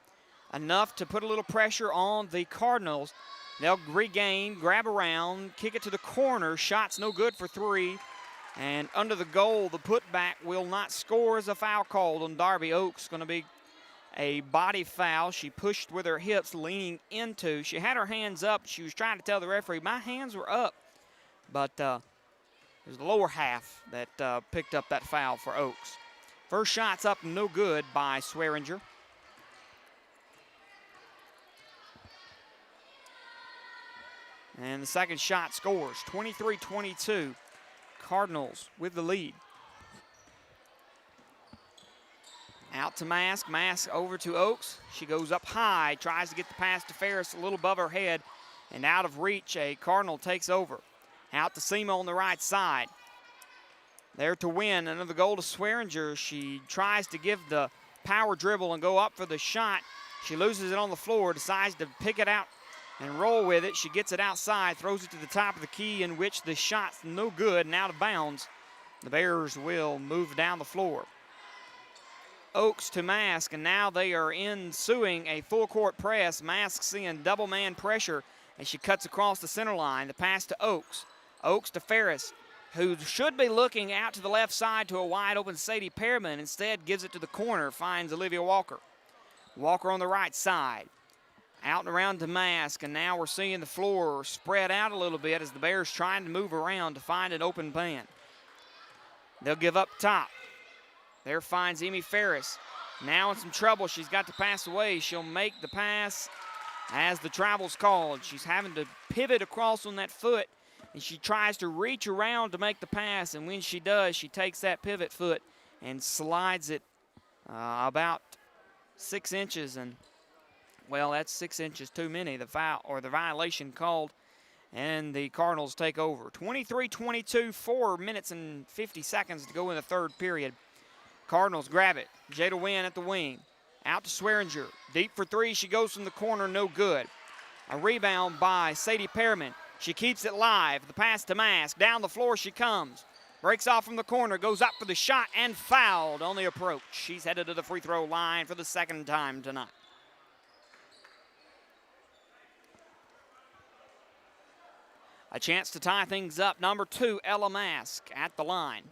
Enough to put a little pressure on the Cardinals. They'll regain, grab around, kick it to the corner. Shot's no good for 3. And under the goal, the putback will not score as a foul called on Darby Oaks. Going to be a body foul. She pushed with her hips, leaning into. She had her hands up. She was trying to tell the referee, my hands were up. But it was the lower half that picked up that foul for Oaks. First shot's up, no good by Swearinger. And the second shot scores. 23-22. Cardinals with the lead. Out to Mask. Mask over to Oaks. She goes up high, tries to get the pass to Ferris a little above her head, and out of reach, a Cardinal takes over. Out to Sema on the right side. There to Win. Another goal to Swearinger. She tries to give the power dribble and go up for the shot. She loses it on the floor, decides to pick it out and roll with it. She gets it outside, throws it to the top of the key, in which the shot's no good and out of bounds. The Bears will move down the floor. Oaks to Mask, and now they are ensuing a full court press. Mask seeing double man pressure, and she cuts across the center line. The pass to Oaks. Oaks to Ferris, who should be looking out to the left side to a wide open Sadie Perriman. Instead gives it to the corner, finds Olivia Walker. Walker on the right side. Out and around to Mask, and now we're seeing the floor spread out a little bit as the Bears trying to move around to find an open man. They'll give up top. There finds Emmy Ferris. Now in some trouble. She's got to pass away. She'll make the pass as the travel's called. She's having to pivot across on that foot, and she tries to reach around to make the pass, and when she does, she takes that pivot foot and slides it about 6 inches, and well, that's 6 inches too many. The foul or the violation called, and the Cardinals take over. 23-22, 4 minutes and 50 seconds to go in the third period. Cardinals grab it. Jada Wynn at the wing. Out to Swearinger. Deep for three. She goes from the corner, no good. A rebound by Sadie Pearman. She keeps it live. The pass to Mask. Down the floor she comes. Breaks off from the corner. Goes up for the shot and fouled on the approach. She's headed to the free throw line for the second time tonight. A chance to tie things up. Number 2, Ella Mask at the line.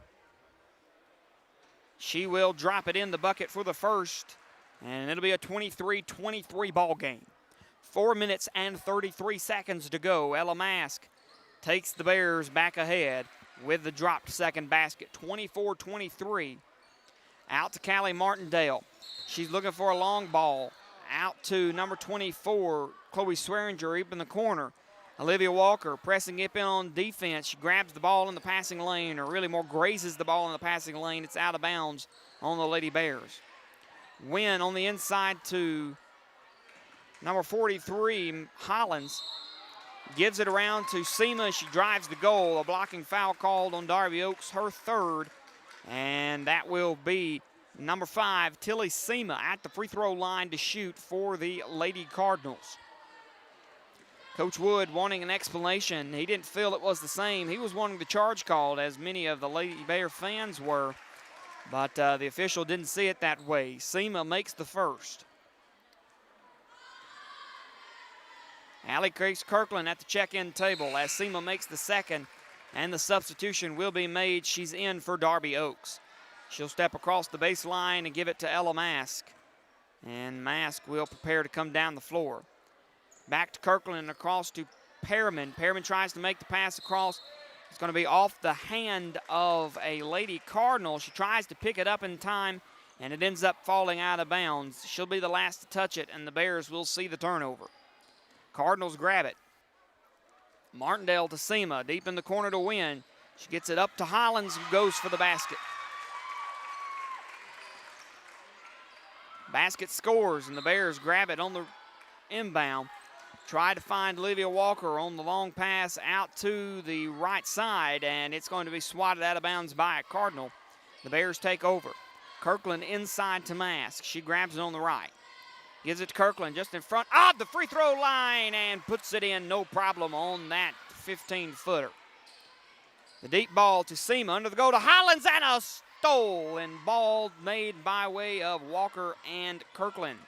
She will drop it in the bucket for the first, and it'll be a 23-23 ball game. 4 minutes and 33 seconds to go. Ella Mask takes the Bears back ahead with the dropped second basket. 24-23. Out to Callie Martindale. She's looking for a long ball. Out to number 24, Chloe Swearinger, up in the corner. Olivia Walker pressing it in on defense. She grabs the ball in the passing lane, or really more grazes the ball in the passing lane. It's out of bounds on the Lady Bears. Wynn on the inside to number 43, Hollins. Gives it around to Seema. She drives the goal. A blocking foul called on Darby Oaks, her third. And that will be number 5, Tilly Seema, at the free throw line to shoot for the Lady Cardinals. Coach Wood wanting an explanation. He didn't feel it was the same. He was wanting the charge called, as many of the Lady Bear fans were. But the official didn't see it that way. Seema makes the first. Allie Grace Kirkland at the check-in table as Seema makes the second, and the substitution will be made. She's in for Darby Oaks. She'll step across the baseline and give it to Ella Mask. And Mask will prepare to come down the floor. Back to Kirkland and across to Pearman. Pearman tries to make the pass across. It's going to be off the hand of a Lady Cardinal. She tries to pick it up in time, and it ends up falling out of bounds. She'll be the last to touch it, and the Bears will see the turnover. Cardinals grab it. Martindale to Seema, deep in the corner to Wynn. She gets it up to Hollins, who goes for the basket. Basket scores, and the Bears grab it on the inbound. Try to find Olivia Walker on the long pass out to the right side, and it's going to be swatted out of bounds by a Cardinal. The Bears take over. Kirkland inside to Mask. She grabs it on the right. Gives it to Kirkland just in front of the free throw line and puts it in, no problem on that 15-footer. The deep ball to Seema, under the goal to Hollins, and a stolen ball made by way of Walker and Kirkland.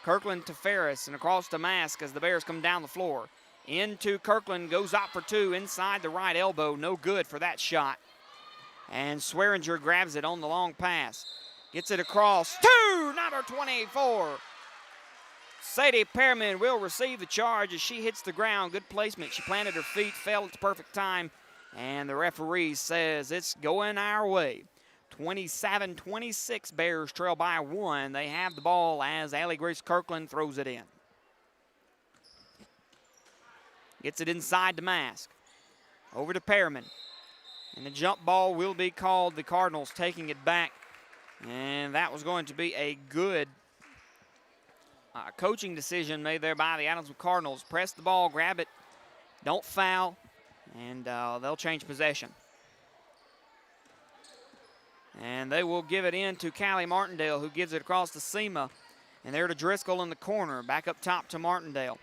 Kirkland to Ferris and across to Mask as the Bears come down the floor. Into Kirkland, goes out for two inside the right elbow. No good for that shot. And Swearinger grabs it on the long pass. Gets it across to number 24. Sadie Pearman will receive the charge as she hits the ground. Good placement. She planted her feet, fell at the perfect time. And the referee says it's going our way. 27-26, Bears trail by 1. They have the ball as Allie Grace Kirkland throws it in. Gets it inside to Mask. Over to Pearman. And the jump ball will be called. The Cardinals taking it back. And that was going to be a good coaching decision made there by the Adamsville Cardinals. Press the ball, grab it, don't foul, and they'll change possession. And they will give it in to Callie Martindale, who gives it across to Seema. And there to Driscoll in the corner. Back up top to Martindale.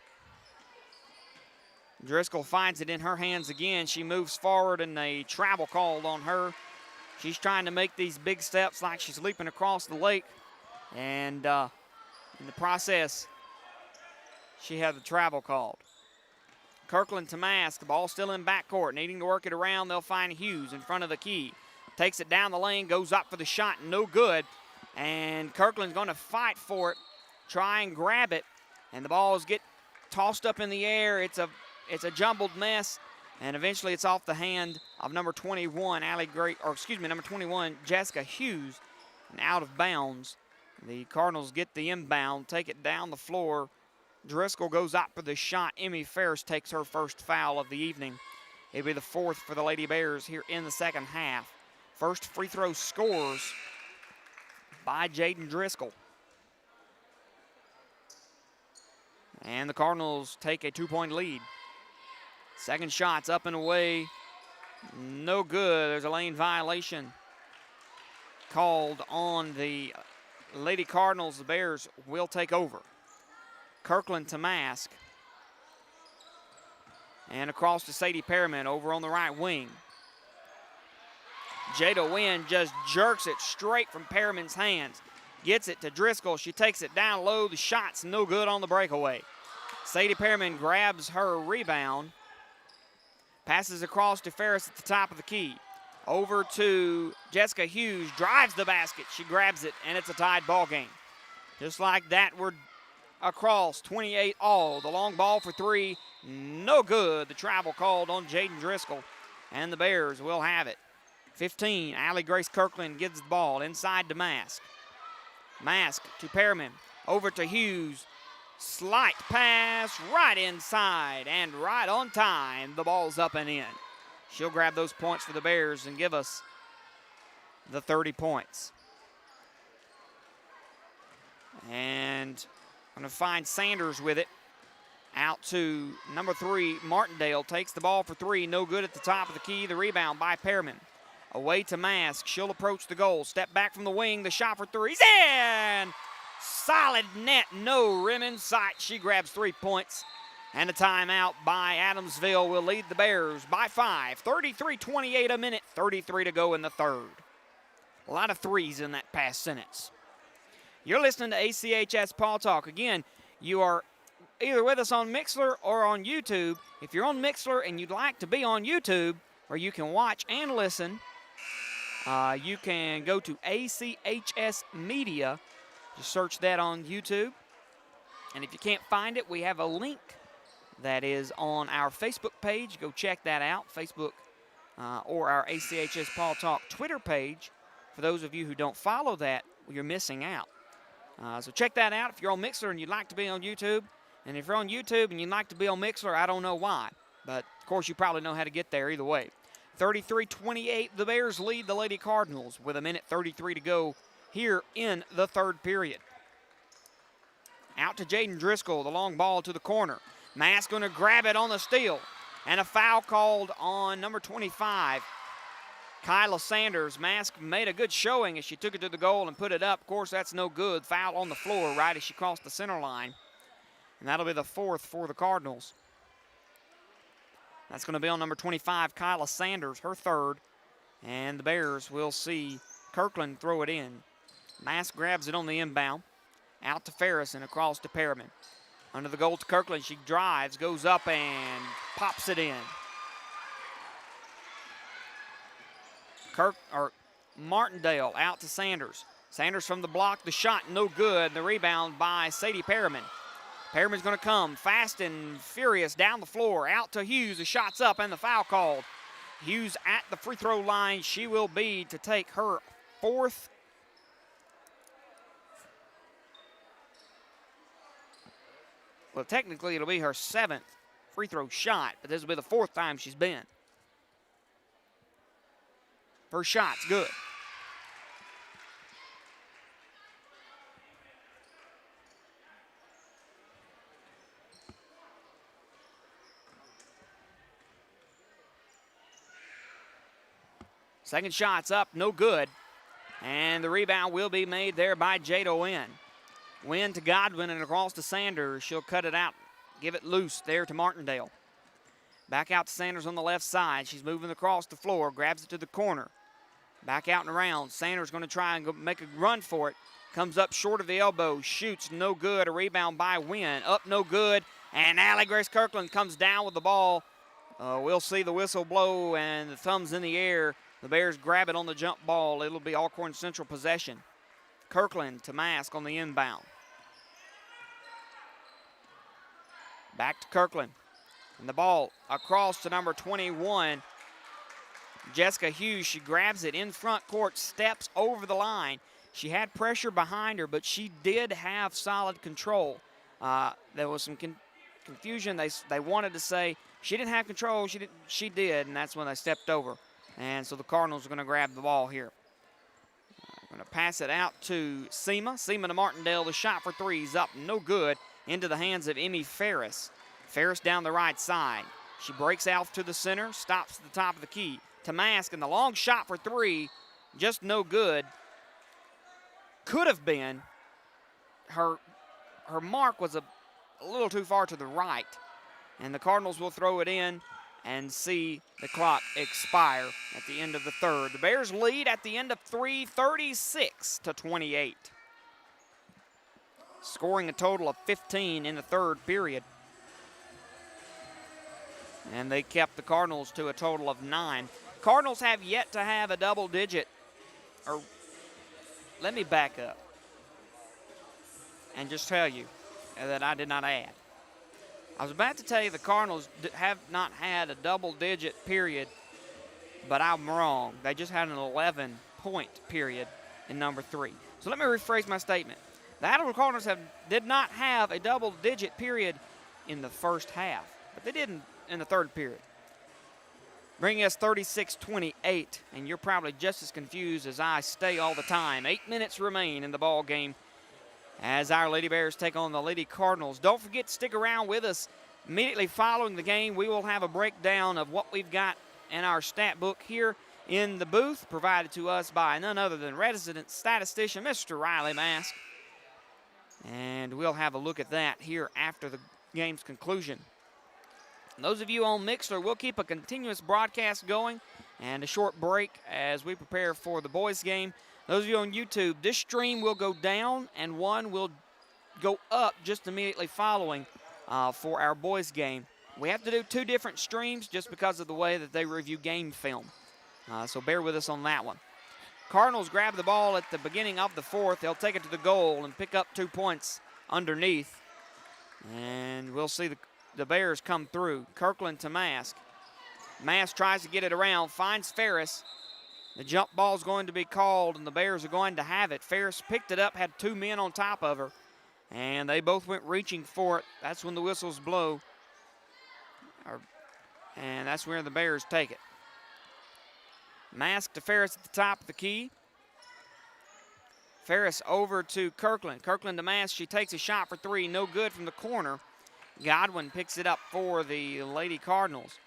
Driscoll finds it in her hands again. She moves forward, and a travel called on her. She's trying to make these big steps like she's leaping across the lake. And in the process, she had the travel called. Kirkland to Mask. The ball still in backcourt. Needing to work it around, they'll find Hughes in front of the key. Takes it down the lane, goes up for the shot, no good. And Kirkland's going to fight for it, try and grab it. And the balls get tossed up in the air. It's a jumbled mess. And eventually it's off the hand of number 21, number 21, Jessica Hughes, and out of bounds. The Cardinals get the inbound, take it down the floor. Driscoll goes up for the shot. Emmy Ferris takes her first foul of the evening. It'll be the fourth for the Lady Bears here in the second half. First free throw scores by Jaden Driscoll. And the Cardinals take a 2-point lead. Second shot's up and away. No good. There's a lane violation called on the Lady Cardinals. The Bears will take over. Kirkland to Mask. And across to Sadie Perriman over on the right wing. Jada Wynn just jerks it straight from Perriman's hands. Gets it to Driscoll. She takes it down low. The shot's no good on the breakaway. Sadie Perriman grabs her rebound. Passes across to Ferris at the top of the key. Over to Jessica Hughes. Drives the basket. She grabs it, and it's a tied ball game. Just like that, we're across 28 all. The long ball for three. No good. The travel called on Jaden Driscoll, and the Bears will have it. 15, Allie Grace Kirkland gives the ball inside to Mask. Mask to Perriman. Over to Hughes. Slight pass right inside and right on time. The ball's up and in. She'll grab those points for the Bears and give us the 30 points. And I'm going to find Sanders with it. Out to number 3, Martindale. Takes the ball for 3. No good at the top of the key. The rebound by Perriman. Away to Mask. She'll approach the goal. Step back from the wing. The shot for 3's in! Solid net. No rim in sight. She grabs 3 points. And a timeout by Adamsville will lead the Bears by 5. 33-28 a minute. 33 to go in the third. A lot of threes in that past sentence. You're listening to ACHS Paul Talk. Again, you are either with us on Mixlr or on YouTube. If you're on Mixlr and you'd like to be on YouTube, where you can watch and listen, you can go to ACHS Media. Just search that on YouTube. And if you can't find it, we have a link that is on our Facebook page. Go check that out, Facebook or our ACHS Paul Talk Twitter page. For those of you who don't follow that, you're missing out. So check that out if you're on Mixlr and you'd like to be on YouTube. And if you're on YouTube and you'd like to be on Mixlr, I don't know why. But, of course, you probably know how to get there either way. 33-28, the Bears lead the Lady Cardinals with 1:33 to go here in the third period. Out to Jaden Driscoll, the long ball to the corner. Mask going to grab it on the steal. And a foul called on number 25, Kyla Sanders. Mask made a good showing as she took it to the goal and put it up. Of course, that's no good. Foul on the floor right as she crossed the center line. And that'll be the 4th for the Cardinals. That's going to be on number 25, Kyla Sanders, her 3rd. And the Bears will see Kirkland throw it in. Mask grabs it on the inbound. Out to Ferris and across to Perriman. Under the goal to Kirkland. She drives, goes up, and pops it in. Martindale out to Sanders. Sanders from the block. The shot no good. The rebound by Sadie Perriman. Perriman's going to come fast and furious down the floor. Out to Hughes. The shot's up and the foul called. Hughes at the free throw line. She will be to take her 4th. Well, technically it'll be her 7th free throw shot, but this will be the 4th time she's been. First shot's good. Second shot's up, no good. And the rebound will be made there by Jada Wynn. Wynn to Godwin and across to Sanders. She'll cut it out, give it loose there to Martindale. Back out to Sanders on the left side. She's moving across the floor, grabs it to the corner. Back out and around. Sanders going to try and go make a run for it. Comes up short of the elbow, shoots no good. A rebound by Wynn, up no good. And Allie Grace Kirkland comes down with the ball. We'll see the whistle blow and the thumbs in the air. The Bears grab it on the jump ball. It'll be Alcorn Central possession. Kirkland to Mask on the inbound. Back to Kirkland. And the ball across to number 21, Jessica Hughes. She grabs it in front court, steps over the line. She had pressure behind her, but she did have solid control. There was some confusion. They wanted to say she didn't have control. She did, and that's when they stepped over. And so the Cardinals are going to grab the ball here. Going to pass it out to Seema. Seema to Martindale. The shot for three is up, no good. Into the hands of Emmy Ferris. Ferris down the right side. She breaks out to the center, stops at the top of the key. To Mask, and the long shot for three, just no good. Could have been. Her mark was a little too far to the right. And the Cardinals will throw it in and see the clock expire at the end of the third. The Bears lead at the end of three, 36-28. Scoring a total of 15 in the third period. And they kept the Cardinals to a total of 9. Cardinals have yet to have a double digit, or let me back up and just tell you that I did not add. I was about to tell you the Cardinals have not had a double-digit period, but I'm wrong. They just had an 11-point period in number 3. So let me rephrase my statement. The Adamsville Cardinals did not have a double-digit period in the first half, but they did in the third period. Bringing us 36-28, and you're probably just as confused as I stay all the time. 8 minutes remain in the ball game as our Lady Bears take on the Lady Cardinals. Don't forget to stick around with us. Immediately following the game, we will have a breakdown of what we've got in our stat book here in the booth, provided to us by none other than resident statistician Mr. Riley Mask. And we'll have a look at that here after the game's conclusion. And those of you on Mixler, we'll keep a continuous broadcast going and a short break as we prepare for the boys' game. Those of you on YouTube, this stream will go down and one will go up just immediately following for our boys' game. We have to do 2 different streams just because of the way that they review game film. So bear with us on that one. Cardinals grab the ball at the beginning of the fourth. They'll take it to the goal and pick up 2 points underneath. And we'll see the Bears come through. Kirkland to Mask. Mask tries to get it around, finds Ferris. The jump ball is going to be called, and the Bears are going to have it. Ferris picked it up, had 2 men on top of her, and they both went reaching for it. That's when the whistles blow, and that's where the Bears take it. Mask to Ferris at the top of the key. Ferris over to Kirkland. Kirkland to Mask. She takes a shot for 3, no good from the corner. Godwin picks it up for the Lady Cardinals.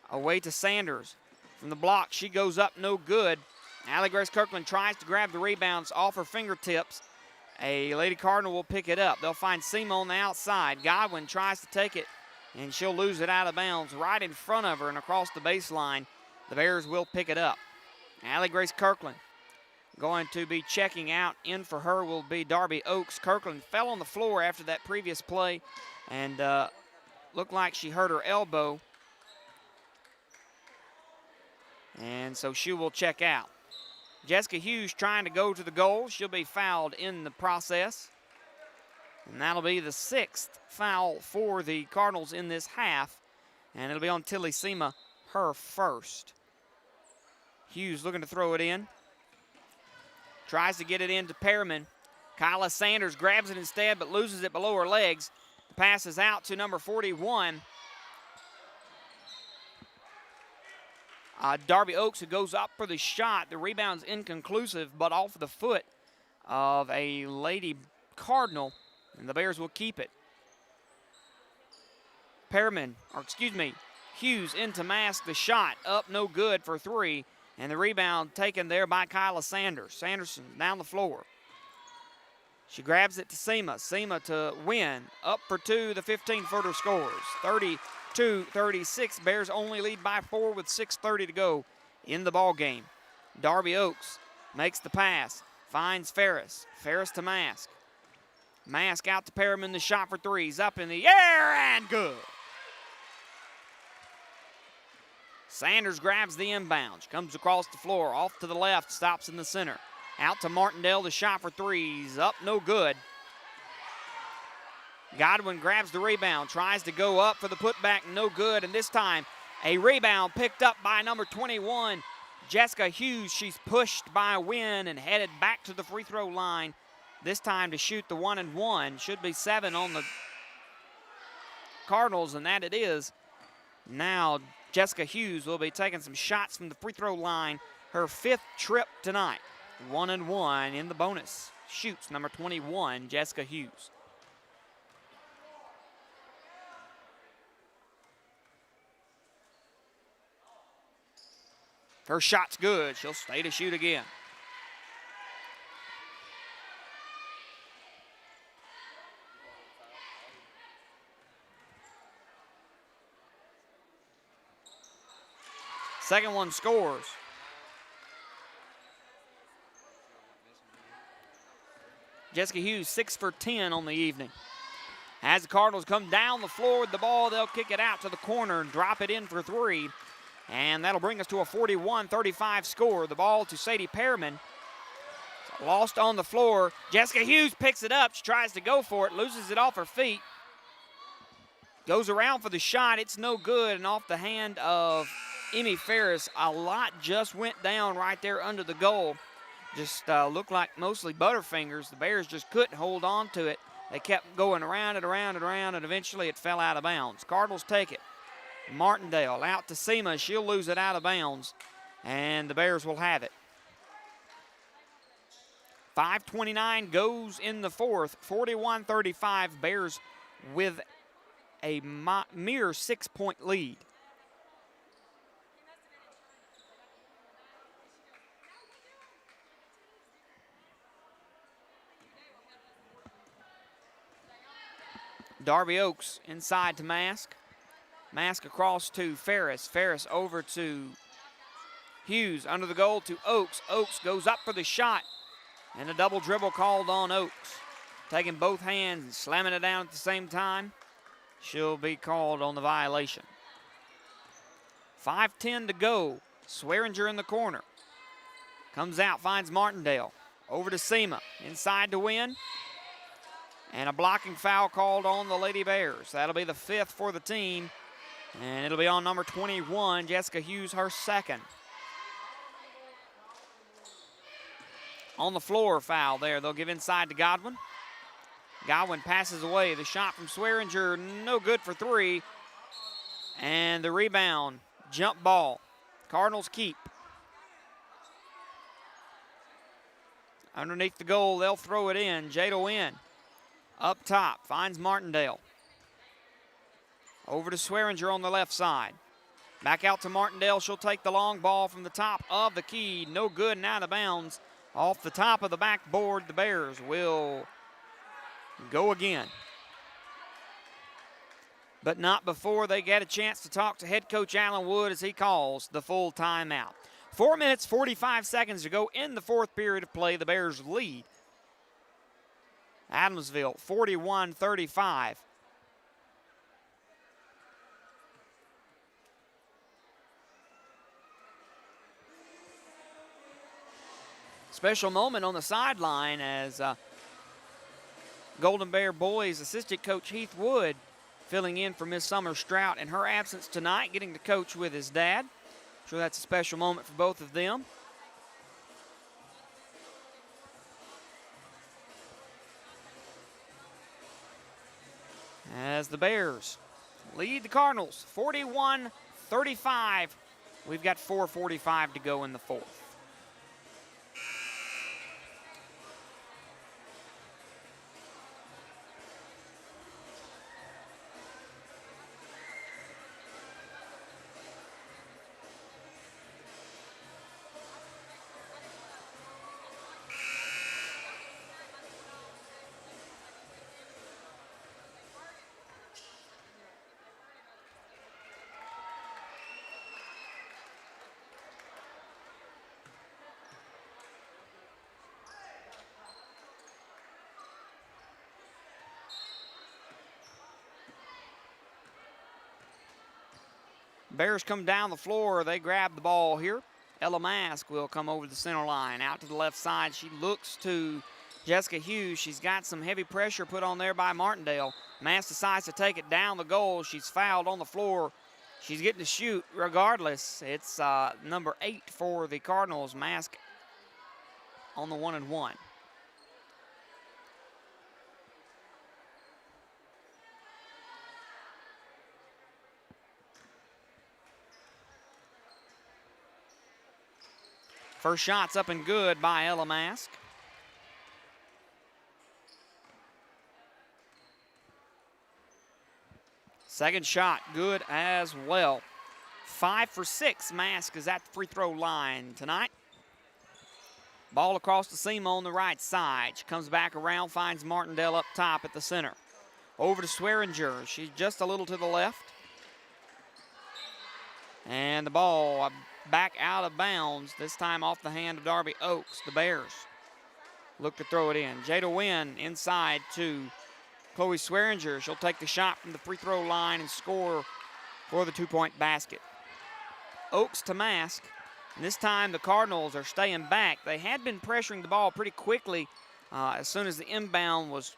Away to Sanders. From the block, she goes up, no good. Allie Grace Kirkland tries to grab the rebounds off her fingertips. A Lady Cardinal will pick it up. They'll find Seema on the outside. Godwin tries to take it, and she'll lose it out of bounds right in front of her and across the baseline. The Bears will pick it up. Allie Grace Kirkland going to be checking out. In for her will be Darby Oaks. Kirkland fell on the floor after that previous play and looked like she hurt her elbow. And so she will check out. Jessica Hughes trying to go to the goal. She'll be fouled in the process. And that'll be the 6th foul for the Cardinals in this half. And it'll be on Tilly Seema, her first. Hughes looking to throw it in. Tries to get it into Perriman. Kyla Sanders grabs it instead but loses it below her legs. The pass is out to number 41. Darby Oaks, who goes up for the shot. The rebound's inconclusive, but off the foot of a Lady Cardinal, and the Bears will keep it. Hughes into Mask. The shot up, no good for 3, and the rebound taken there by Kyla Sanders. Sanderson down the floor. She grabs it to Seema. Seema to Win. Up for 2, the 15-footer scores. 32-36. Bears only lead by 4 with 6:30 to go in the ball game. Darby Oaks makes the pass. Finds Ferris. Ferris to Mask. Mask out to Perriman. The shot for 3 is up in the air and good. Sanders grabs the inbound. She comes across the floor. Off to the left. Stops in the center. Out to Martindale. The shot for 3 is up. No good. Godwin grabs the rebound, tries to go up for the putback, no good. And this time, a rebound picked up by number 21, Jessica Hughes. She's pushed by Wynn and headed back to the free throw line. This time to shoot the 1-and-1. Should be 7 on the Cardinals, and that it is. Now, Jessica Hughes will be taking some shots from the free throw line, her 5th trip tonight. 1-1 in the bonus. Shoots number 21, Jessica Hughes. First shot's good. She'll stay to shoot again. Second one scores. Jessica Hughes 6 for 10 on the evening. As the Cardinals come down the floor with the ball, they'll kick it out to the corner and drop it in for three. And that'll bring us to a 41-35 score. The ball to Sadie Pearman. Lost on the floor. Jessica Hughes picks it up. She tries to go for it, loses it off her feet. Goes around for the shot. It's no good, and off the hand of Emmy Ferris. A lot just went down right there under the goal. Just looked like mostly Butterfingers. The Bears just couldn't hold on to it. They kept going around and around and around, and eventually it fell out of bounds. Cardinals take it. Martindale out to Seema. She'll lose it out of bounds, and the Bears will have it. 5:29 goes in the fourth. 41-35, Bears with a mere 6-point lead. Darby Oaks inside to Mask. Mask across to Ferris. Ferris over to Hughes. Under the goal to Oaks. Oaks goes up for the shot. And a double dribble called on Oaks. Taking both hands and slamming it down at the same time. She'll be called on the violation. 5:10 to go. Swearinger in the corner. Comes out, finds Martindale. Over to Seema. Inside to win. And a blocking foul called on the Lady Bears. That'll be the fifth for the team. And it'll be on number 21, Jessica Hughes, her second. On the floor, foul there. They'll give inside to Godwin. Godwin passes away. The shot from Swearinger, no good for three. And the rebound, jump ball. Cardinals keep. Underneath the goal, they'll throw it in. Jada Wynn. Up top, finds Martindale. Over to Swearinger on the left side. Back out to Martindale. She'll take the long ball from the top of the key. No good and out of bounds. Off the top of the backboard, the Bears will go again. But not before they get a chance to talk to head coach Allen Wood as he calls the full timeout. 4 minutes, 45 seconds to go in the fourth period of play. The Bears lead Adamsville 41-35. Special moment on the sideline as Golden Bear boys assistant coach Heath Wood filling in for Miss Summer Strout in her absence tonight, getting to coach with his dad. I'm sure that's a special moment for both of them. As the Bears lead the Cardinals 41-35. We've got 4:45 to go in the fourth. Bears come down the floor. They grab the ball here. Ella Mask will come over the center line. Out to the left side. She looks to Jessica Hughes. She's got some heavy pressure put on there by Martindale. Mask decides to take it down the goal. She's fouled on the floor. She's getting to shoot regardless. It's number 8 for the Cardinals. Mask on the 1-and-1. First shot's up and good by Ella Mask. Second shot, good as well. 5 for 6. Mask is at the free throw line tonight. Ball across the seam on the right side. She comes back around, finds Martindale up top at the center. Over to Swearinger. She's just a little to the left. And the ball back out of bounds, this time off the hand of Darby Oaks. The Bears look to throw it in. Jada Wynn inside to Chloe Swearinger. She'll take the shot from the free throw line and score for the two-point basket. Oaks to Mask. And this time the Cardinals are staying back. They had been pressuring the ball pretty quickly as soon as the inbound was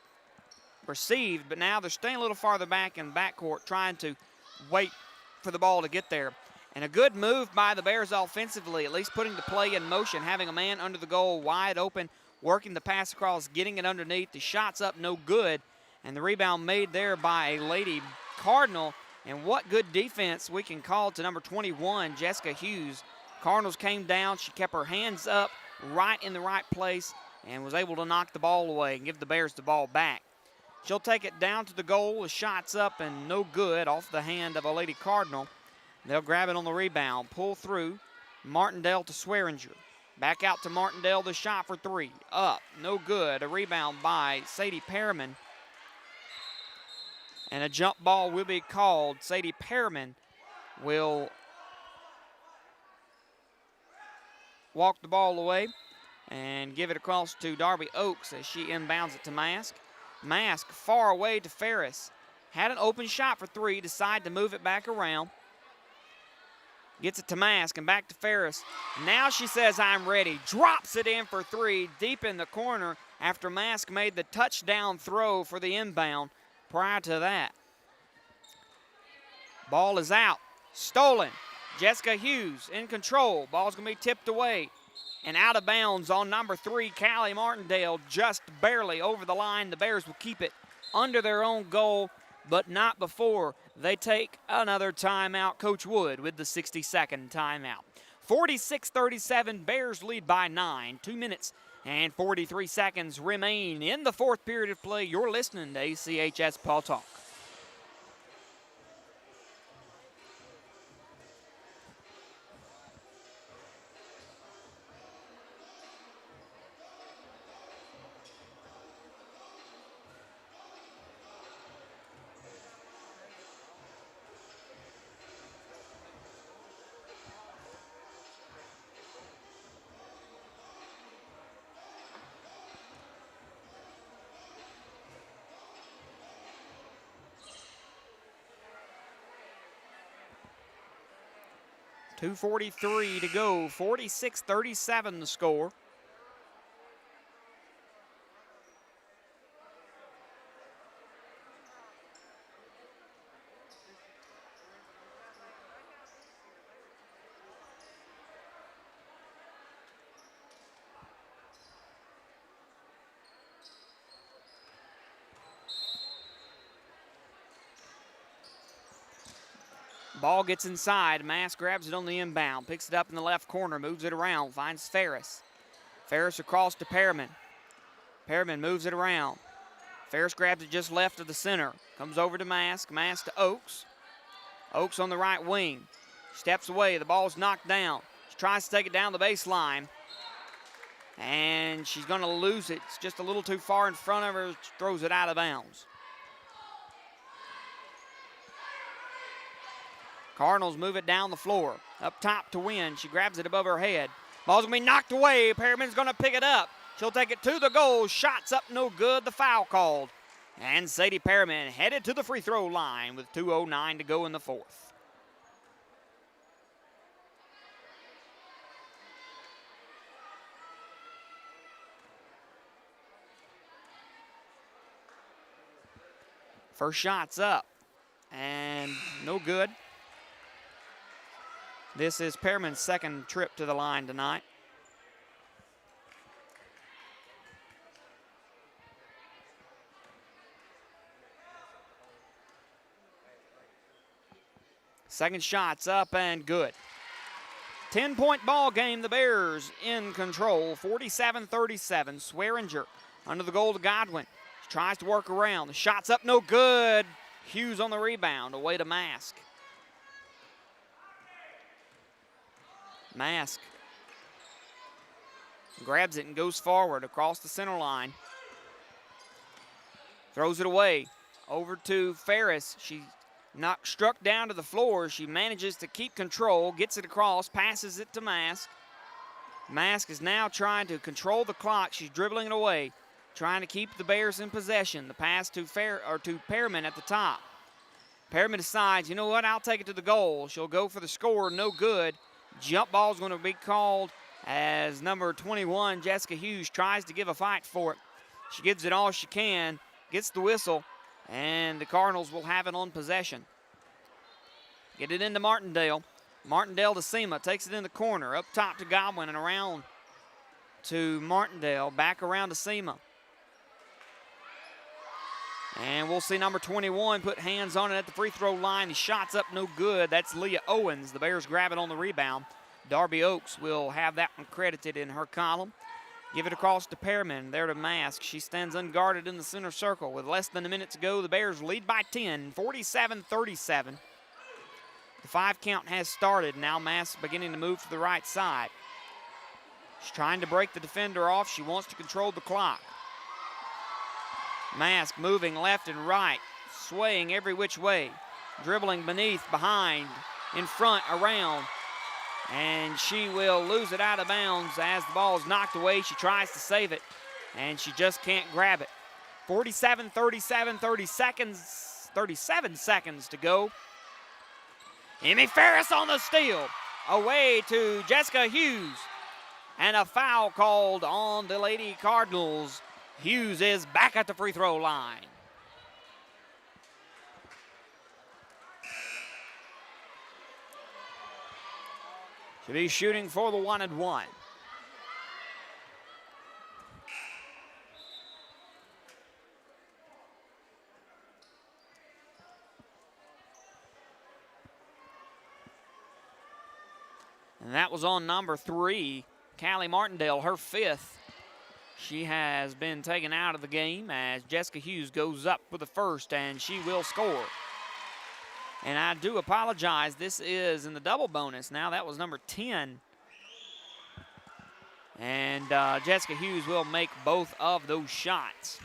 received, but now they're staying a little farther back in backcourt, trying to wait for the ball to get there. And a good move by the Bears offensively, at least putting the play in motion, having a man under the goal wide open, working the pass across, getting it underneath. The shot's up, no good. And the rebound made there by a Lady Cardinal. And what good defense we can call to number 21, Jessica Hughes. Cardinals came down. She kept her hands up right in the right place and was able to knock the ball away and give the Bears the ball back. She'll take it down to the goal. The shot's up and no good off the hand of a Lady Cardinal. They'll grab it on the rebound, pull through. Martindale to Swearinger. Back out to Martindale, the shot for three. Up, no good. A rebound by Sadie Perriman. And a jump ball will be called. Sadie Perriman will walk the ball away and give it across to Darby Oaks as she inbounds it to Mask. Mask far away to Ferris. Had an open shot for three, decide to move it back around. Gets it to Mask and back to Ferris. Now she says, I'm ready. Drops it in for three, deep in the corner after Mask made the touchdown throw for the inbound prior to that. Ball is out. Stolen. Jessica Hughes in control. Ball's going to be tipped away and out of bounds on number 3, Callie Martindale, just barely over the line. The Bears will keep it under their own goal, but not before they take another timeout. Coach Wood with the 60-second timeout. 46-37, Bears lead by 9. 2 minutes and 43 seconds remain in the fourth period of play. You're listening to ACHS Paul Talk. .243 to go, 46-37 the score. Ball gets inside. Mask grabs it on the inbound. Picks it up in the left corner. Moves it around. Finds Ferris. Ferris across to Perriman. Perriman moves it around. Ferris grabs it just left of the center. Comes over to Mask. Mask to Oaks. Oaks on the right wing. Steps away. The ball's knocked down. She tries to take it down the baseline. And she's going to lose it. It's just a little too far in front of her. She throws it out of bounds. Cardinals move it down the floor. Up top to Wynn. She grabs it above her head. Ball's going to be knocked away. Perriman's going to pick it up. She'll take it to the goal. Shots up, no good. The foul called. And Sadie Perriman headed to the free throw line with 2:09 to go in the fourth. First shot's up. And no good. This is Perriman's second trip to the line tonight. Second shot's up and good. 10-point ball game. The Bears in control, 47-37. Swearinger under the goal to Godwin. She tries to work around. The shot's up, no good. Hughes on the rebound, away to Mask. Mask grabs it and goes forward across the center line. Throws it away. Over to Ferris. She struck down to the floor. She manages to keep control, gets it across, passes it to Mask. Mask is now trying to control the clock. She's dribbling it away, trying to keep the Bears in possession. The pass to Pearman at the top. Pearman decides, you know what, I'll take it to the goal. She'll go for the score, no good. Jump ball is going to be called as number 21, Jessica Hughes, tries to give a fight for it. She gives it all she can, gets the whistle, and the Cardinals will have it on possession. Get it into Martindale. Martindale to Sema, takes it in the corner, up top to Godwin and around to Martindale, back around to Sema. And we'll see number 21 put hands on it at the free throw line. The shot's up, no good. That's Leah Owens. The Bears grab it on the rebound. Darby Oaks will have that one credited in her column. Give it across to Pearman, there to Mask. She stands unguarded in the center circle. With less than a minute to go, the Bears lead by 10, 47-37. The 5 count has started. Now Mask beginning to move to the right side. She's trying to break the defender off. She wants to control the clock. Mask moving left and right, swaying every which way, dribbling beneath, behind, in front, around, and she will lose it out of bounds as the ball is knocked away. She tries to save it, and she just can't grab it. 47-37, 37 seconds to go. Emmy Ferris on the steal, away to Jessica Hughes, and a foul called on the Lady Cardinals. Hughes is back at the free throw line. Should be shooting for the 1 and 1. And that was on number 3, Callie Martindale, her 5th. She has been taken out of the game as Jessica Hughes goes up for the first, and she will score. And I do apologize. This is in the double bonus. Now that was number 10. And Jessica Hughes will make both of those shots.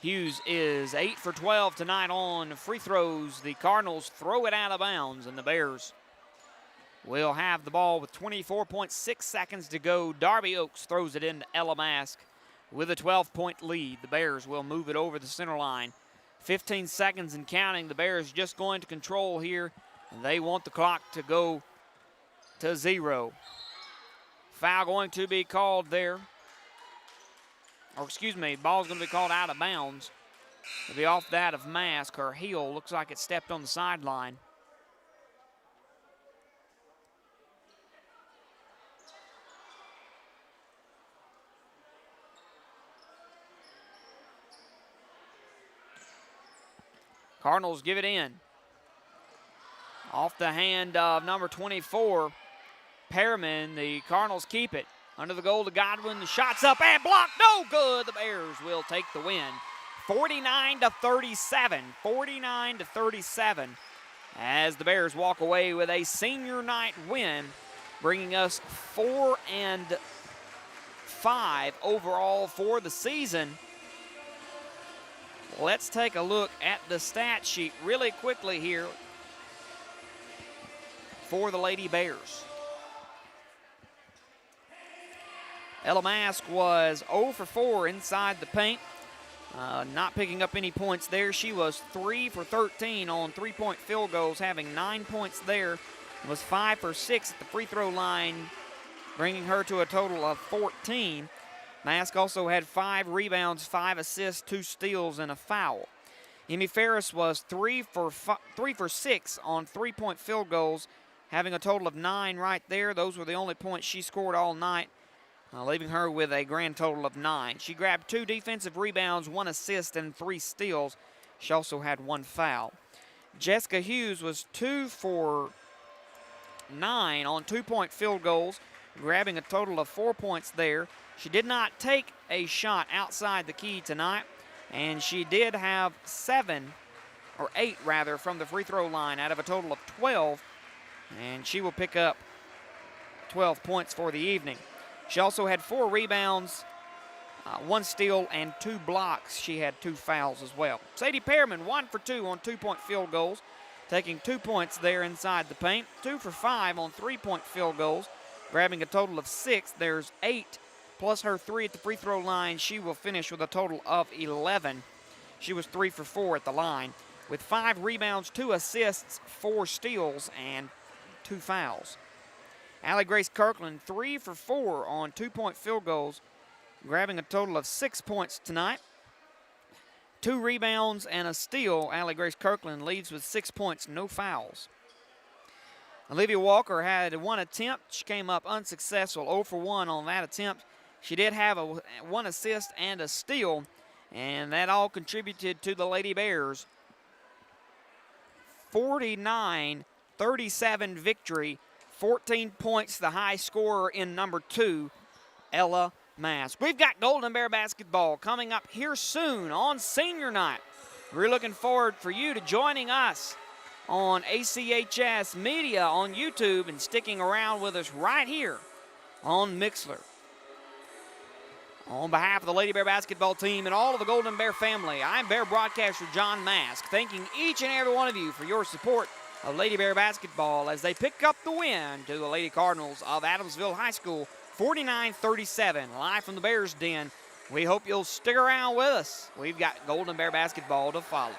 Hughes is 8 for 12 tonight on free throws. The Cardinals throw it out of bounds, and the Bears will have the ball with 24.6 seconds to go. Darby Oaks throws it into Ella Mask with a 12-point lead. The Bears will move it over the center line. 15 seconds and counting. The Bears just going to control here, and they want the clock to go to 0. Foul going to be called there. Or excuse me, ball's going to be called out of bounds. It'll be off that of Mask. Her heel looks like it stepped on the sideline. Cardinals give it in. Off the hand of number 24, Pearman. The Cardinals keep it. Under the goal to Godwin. The shot's up and blocked. No good. The Bears will take the win. 49-37. 49-37. As the Bears walk away with a senior night win, bringing us 4-5 overall for the season. Let's take a look at the stat sheet really quickly here for the Lady Bears. Ella Mask was 0 for 4 inside the paint, not picking up any points there. She was 3 for 13 on three-point field goals, having 9 points there. Was 5 for 6 at the free throw line, bringing her to a total of 14. Mask also had 5 rebounds, 5 assists, 2 steals, and a foul. Emmy Ferris was 3 for 6 on three-point field goals, having a total of 9 right there. Those were the only points she scored all night, leaving her with a grand total of 9. She grabbed 2 defensive rebounds, 1 assist, and 3 steals. She also had 1 foul. Jessica Hughes was 2 for 9 on 2-point field goals, grabbing a total of 4 points there. She did not take a shot outside the key tonight, and she did have 8 from the free throw line out of a total of 12, and she will pick up 12 points for the evening. She also had 4 rebounds, 1 steal, and 2 blocks. She had 2 fouls as well. Sadie Pearman, 1 for 2 on 2-point field goals, taking 2 points there inside the paint. 2 for 5 on 3-point field goals, grabbing a total of 6. There's 8 plus her 3 at the free throw line. She will finish with a total of 11. She was 3 for 4 at the line with 5 rebounds, 2 assists, 4 steals, and 2 fouls. Allie Grace Kirkland, 3 for 4 on 2-point field goals, grabbing a total of 6 points tonight. 2 rebounds and a steal. Allie Grace Kirkland leads with 6 points, no fouls. Olivia Walker had 1 attempt. She came up unsuccessful, 0 for 1 on that attempt. She did have 1 assist and a steal, and that all contributed to the Lady Bears' 49-37 victory. 14 points, the high scorer in number 2, Ella Mask. We've got Golden Bear basketball coming up here soon on senior night. We're looking forward for you to joining us on ACHS Media on YouTube and sticking around with us right here on Mixler. On behalf of the Lady Bear basketball team and all of the Golden Bear family, I'm Bear broadcaster John Mask, thanking each and every one of you for your support of Lady Bear basketball as they pick up the win to the Lady Cardinals of Adamsville High School, 49-37, live from the Bears Den. We hope you'll stick around with us. We've got Golden Bear basketball to follow.